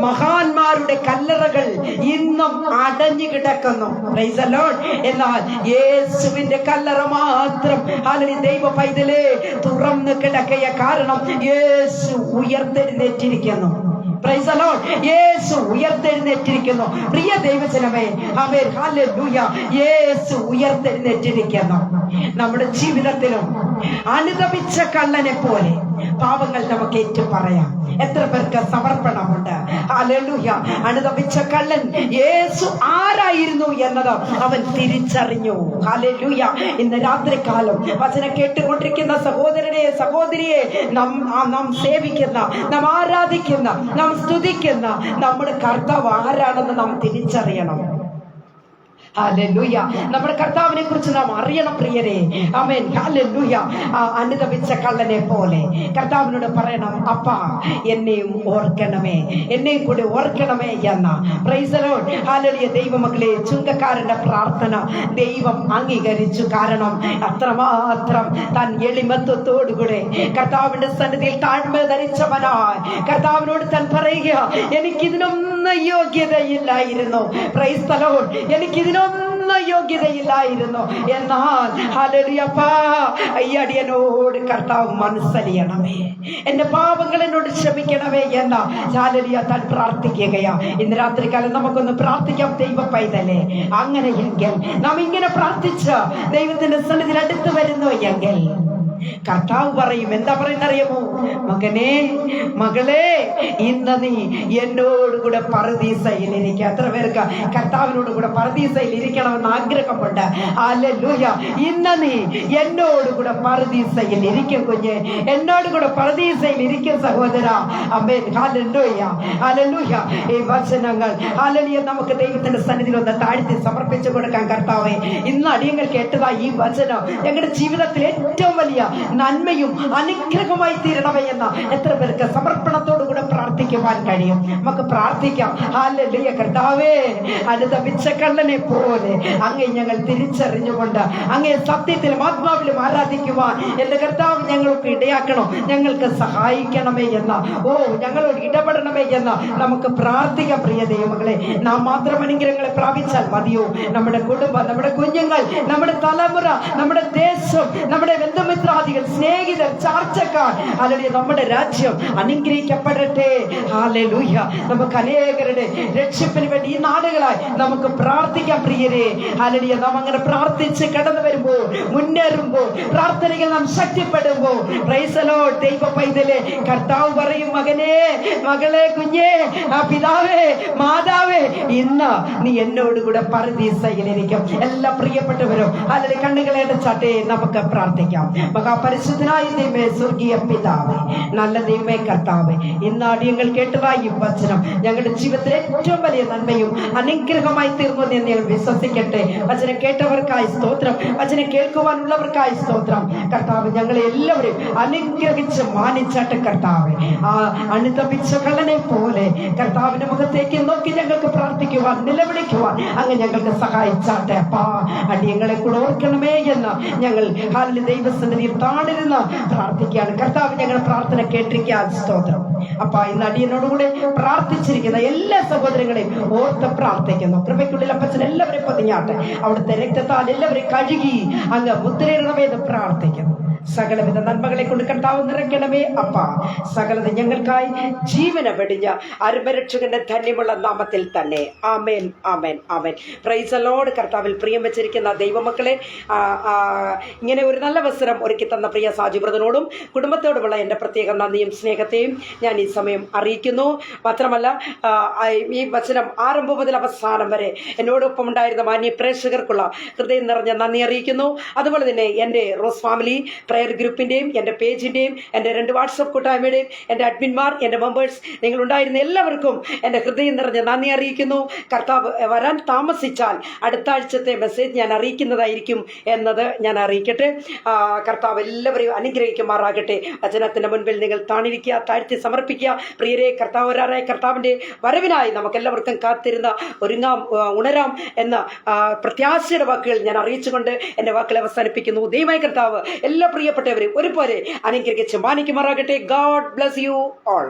മഹാന്മാരുടെ കല്ലറകൾ ഇന്നും അടഞ്ഞു കിടക്കുന്നു. Price the Lord. എന്നാൽ യേശുവിന്റെ കല്ലറ മാത്രം ഹല്ലേലൂയ ദൈവ പൈതലേ തുറന്നു കിടക്കുക. കാരണം യേശു ഉയർത്തെഴുന്നേറ്റിരിക്കുന്നു. Praise the Lord. യേശു ഉയർത്തെഴുന്നേറ്റിരിക്കുന്നു. പ്രിയ ദൈവജനമേ, ആമേൻ, ഹല്ലേലൂയ. യേശു ഉയർത്തെഴുന്നേറ്റിരിക്കുന്നു. നമ്മുടെ ജീവിതത്തിലും അനുതപിച്ച കള്ളനെ പോലെ പാപങ്ങൾ നമുക്ക് ഏറ്റു പറയാം. എത്ര പേർക്ക് സമർപ്പണമുണ്ട്? ഹല്ലേലൂയ. അനുതപിച്ച കള്ളൻ യേശു ആരായിരുന്നു എന്നത് അവൻ തിരിച്ചറിഞ്ഞു. ഹല്ലേലൂയ. ഇന്ന് രാത്രികാലം വചനം കേട്ടുകൊണ്ടിരിക്കുന്ന സഹോദരനെ, സഹോദരിയെ, നാം സേവിക്കുന്ന, നാം ആരാധിക്കുന്ന, നാം സ്തുതിക്കുന്ന നമ്മുടെ കർത്താവ് ആരാണെന്ന് നാം തിരിച്ചറിയണം. ഹല്ലേലൂയ. നമ്മുടെ കർത്താവിനെ കുറിച്ച് നാം അറിയണം പ്രിയരെ. ആമേൻ. ഹല്ലേലൂയ. അനുതപിച്ച കള്ളനെ പോലെ കർത്താവിനോട് പറയണം, അപ്പാ എന്നെയും ഓർക്കണമേ, എന്നെയും കൂടി ഓർക്കണമേ എന്ന. Price the Lord. ഹല്ലേലൂയ. ദൈവമക്കളെ, ചുങ്കക്കാരന്റെ പ്രാർത്ഥന ദൈവം അംഗീകരിച്ചു. കാരണം അത്രമാത്രം താൻ എളിമത്വത്തോടുകൂടെ കർത്താവിന്റെ സന്നിധിയിൽ താഴ്മ ധരിച്ചവനായി കർത്താവിനോട് താൻ പറയുക, എനിക്കിതിനൊന്നും യോഗ്യതയില്ലായിരുന്നു. Praise the Lord. എനിക്കിതിനൊന്നും യോഗ്യതയില്ലായിരുന്നു. എന്നാൽ ഹല്ലേലൂയ, ഈ അടിയനോട് കർത്താവ് മനസ്സലിയണമേ, എന്റെ പാപങ്ങൾ എന്നോട് ക്ഷമിക്കണമേ എന്ന ഹല്ലേലൂയ താൻ പ്രാർത്ഥിക്കുകയാ. ഇന്ന് രാത്രികാലം നമുക്കൊന്ന് പ്രാർത്ഥിക്കാം ദൈവ പൈതലേ. അങ്ങനെയെങ്കിൽ നാം ഇങ്ങനെ പ്രാർത്ഥിച്ച ദൈവത്തിന്റെ സന്നിധിയിൽ അടുത്ത് വരുന്നു എങ്കിൽ കർത്താവ് പറയും, എന്താ പറയുന്നറിയാമോ? മകനെ, മകളെ, ഇന്ന് നീ എന്നോടുകൂടെ പറുദീസയിലിരിക്കുക. എത്ര പേർക്ക് കർത്താവിനോട് കൂടെ പറുദീസയിൽ ഇരിക്കണമെന്ന് ആഗ്രഹമുണ്ട്? ഹല്ലേലൂയ. ഇന്ന് നീ എന്നോടുകൂടെ പറുദീസയിൽ ഇരിക്കും കുഞ്ഞെ, എന്നോടുകൂടെ പറുദീസയിൽ ഇരിക്കും സഹോദര. ആമേൻ. ഹല്ലേലൂയ. ഹല്ലേലൂയ. ഈ വചനങ്ങൾ ഹല്ലേലൂയ നമുക്ക് ദൈവത്തിന്റെ സന്നിധിയിൽ ഒന്ന് താഴ്ത്തി സമർപ്പിച്ചു കൊടുക്കാൻ. കർത്താവേ, ഇന്ന് അടിയങ്ങൾ കേട്ടതാ ഈ വചനം ഞങ്ങളുടെ ജീവിതത്തിൽ ഏറ്റവും വലിയ നന്മയും അനുഗ്രഹമായി തീരണം കർത്താവേ എന്ന എത്ര പേർക്ക് സമർപ്പണത്തോടു കൂടെ പ്രാർത്ഥിക്കുവാൻ കഴിയും? നമുക്ക് പ്രാർത്ഥിക്കാം. ഹല്ലേലൂയ. കർത്താവേ, അനുതപിച്ച കള്ളനെ പോലെ അങ്ങേ ഞങ്ങൾ തിരിച്ചറിഞ്ഞുകൊണ്ട് അങ്ങേ സത്യത്തിലും ആത്മാവിലും ആരാധിക്കുവാൻ എന്റെ കർത്താവ് ഞങ്ങൾക്ക് ഇടയാക്കണം, ഞങ്ങൾക്ക് സഹായിക്കണമേ എന്ന ഞങ്ങളോട് ഇടപെടണമേ എന്ന നമുക്ക് പ്രാർത്ഥിക്കാം. പ്രിയ ദൈവമക്കളെ, നാം മാത്രം അനുഗ്രഹങ്ങളെ പ്രാപിച്ചാൽ മതിയോ? നമ്മുടെ കുടുംബം, നമ്മുടെ കുഞ്ഞുങ്ങൾ, നമ്മുടെ തലമുറ, നമ്മുടെ ദേശം, നമ്മുടെ ബന്ധുമിത്രാദികൾ, സ്നേഹിതർ, ചാർച്ചക്കാർ, അല്ലെങ്കിൽ നമ്മുടെ രാജ്യം അനുഗ്രഹിക്കപ്പെടട്ടെ. ഹല്ലേലൂയ. നമുക്ക് അനേകരുടെ രക്ഷപ്പിന് വേണ്ടി ഈ നാടുകളായി നമുക്ക് പ്രാർത്ഥിക്കാം പ്രിയരെ. ഹല്ലേലൂയ. നാം അങ്ങനെ പ്രാർത്ഥിച്ച് കടന്നു വരുമ്പോൾ, മുന്നേറുമ്പോൾ, പ്രാർത്ഥനകൾ നാം ശക്തിപ്പെടുമ്പോൾ, പ്രൈസ് ദി ലോർഡ്. ദൈവ പൈതലേ, കർത്താവ് പറയും, മകനെ, മകളെ, കുഞ്ഞേ, പിതാവേ, മാതാവേ, ഇന്ന് നീ എന്നോടുകൂടെ പരദീസയിലിരിക്കും. എല്ലാ പ്രിയപ്പെട്ടവരും അതിലെ കണ്ണുകളെ അടച്ചാട്ടെ. നമുക്ക് പ്രാർത്ഥിക്കാം. മഹാപരിശുദ്ധനായ ദൈവമേ, സ്വർഗീയ പിതാവേ, നല്ല ദൈവമേ, കർത്താവേ, ഇന്ന് അടിയങ്ങൾ കേട്ടതായി ഈ വചനം ഞങ്ങളുടെ ജീവിതത്തിലെ ഏറ്റവും വലിയ നന്മയും അനുഗ്രഹമായി തീർന്നു എന്ന് ഞങ്ങൾ വിശ്വസിക്കട്ടെ. വചനം കേട്ടവർക്കായി സ്തോത്രം, വചനം കേൾക്കുവാനുള്ളവർക്കായി സ്തോത്രം. കർത്താവ്, ഞങ്ങളെ എല്ലാവരും അനുഗ്രഹിച്ച് മാനിച്ചാട്ടെ. കർത്താവെ, ആ അനുതപിച്ച കള്ളനെ പോലെ കർത്താവിന്റെ മുഖത്തേക്ക് നോക്കി ഞങ്ങൾക്ക് പ്രാർത്ഥിക്കുവാൻ, നിലവിളിക്കുവാൻ അങ്ങ് ഞങ്ങൾക്ക് സഹായിച്ചാട്ടെ. അപ്പാ, അടിയങ്ങളെ കൂടെ ഓർക്കണമേ എന്ന് ഞങ്ങൾ ദൈവസന്നിധിയിൽ താണിരുന്ന് പ്രാർത്ഥിക്കുകയാണ്. കർത്താവ്, ഞങ്ങളുടെ പ്രാർത്ഥന കേട്ടിരിക്കാൻ സ്തോത്രം. അപ്പാ, ഇന്ന് അടിയനോടുകൂടെ പ്രാർത്ഥിച്ചിരിക്കുന്ന എല്ലാ സഹോദരങ്ങളെയും ഓർത്ത് പ്രാർത്ഥിക്കുന്നു. കൃപയ്ക്കുള്ളിൽ അപ്പച്ചൻ എല്ലാവരെയും പൊതിഞ്ഞാട്ടെ. അവിടുത്തെ രക്തത്താൽ എല്ലാവരെയും കഴുകി അങ്ങ് മുദ്രയിടണമെന്ന് പ്രാർത്ഥിക്കുന്നു. സകലവിധ നന്മകളെ കൊണ്ട് കർത്താവ് നിറയ്ക്കണമേ അപ്പാ. സകലത ഞങ്ങൾക്കായി ജീവന വെടിഞ്ഞ അരുമരക്ഷകന്റെ ധന്യമുള്ള നാമത്തിൽ തന്നെ. ആമേൻ, ആമേൻ, ആമേൻ. Praise the Lord. കർത്താവിൽ പ്രിയം വെച്ചിരിക്കുന്ന ദൈവമക്കളെ, ഇങ്ങനെ ഒരു നല്ല അവസരം ഒരുക്കി തന്ന പ്രിയ സാജു ബ്രദറിനോടും കുടുംബത്തോടുമുള്ള എൻ്റെ പ്രത്യേക നന്ദിയും സ്നേഹത്തെയും ഞാൻ ഈ സമയം അറിയിക്കുന്നു. മാത്രമല്ല, ഈ വചനം ആരംഭം മുതൽ അവസാനം വരെ എന്നോടൊപ്പം ഉണ്ടായിരുന്ന മാന്യ പ്രേക്ഷകർക്കുള്ള ഹൃദയം നിറഞ്ഞ നന്ദി അറിയിക്കുന്നു. അതുപോലെ തന്നെ എൻ്റെ റോസ് ഫാമിലി പ്രയർ ഗ്രൂപ്പിൻ്റെയും എൻ്റെ പേജിൻ്റെയും എൻ്റെ 2 വാട്സപ്പ് കൂട്ടായ്മയുടെയും എൻ്റെ അഡ്മിന്മാർ, എൻ്റെ മെമ്പേഴ്സ്, നിങ്ങളുണ്ടായിരുന്ന എല്ലാവർക്കും എൻ്റെ ഹൃദയം നിറഞ്ഞ നന്ദി അറിയിക്കുന്നു. കർത്താവ് വരാൻ താമസിച്ചാൽ അടുത്ത ആഴ്ചത്തെ മെസ്സേജ് ഞാൻ അറിയിക്കുന്നതായിരിക്കും എന്നത് ഞാൻ അറിയിക്കട്ടെ. കർത്താവ് എല്ലാവരെയും അനുഗ്രഹിക്കുമാറാകട്ടെ. വചനത്തിൻ്റെ മുൻപിൽ നിങ്ങൾ താണിരിക്കുക, താഴ്ത്തി സമർപ്പിക്കുക. പ്രിയരെ, കർത്താവ് വരാറായ കർത്താവിൻ്റെ വരവിനായി നമുക്കെല്ലാവർക്കും കാത്തിരുന്ന ഒരുങ്ങാം, ഉണരാം എന്ന പ്രത്യാശയുടെ വാക്കുകൾ ഞാൻ അറിയിച്ചുകൊണ്ട് എൻ്റെ വാക്കുകൾ അവസാനിപ്പിക്കുന്നു. ദൈവമായ കർത്താവ് എല്ലാ പ്രിയപ്പെട്ടവരെയും ഒരുപോലെ അനുഗ്രഹിച്ച് മാനിക്കുമാറാകട്ടെ. God bless you all.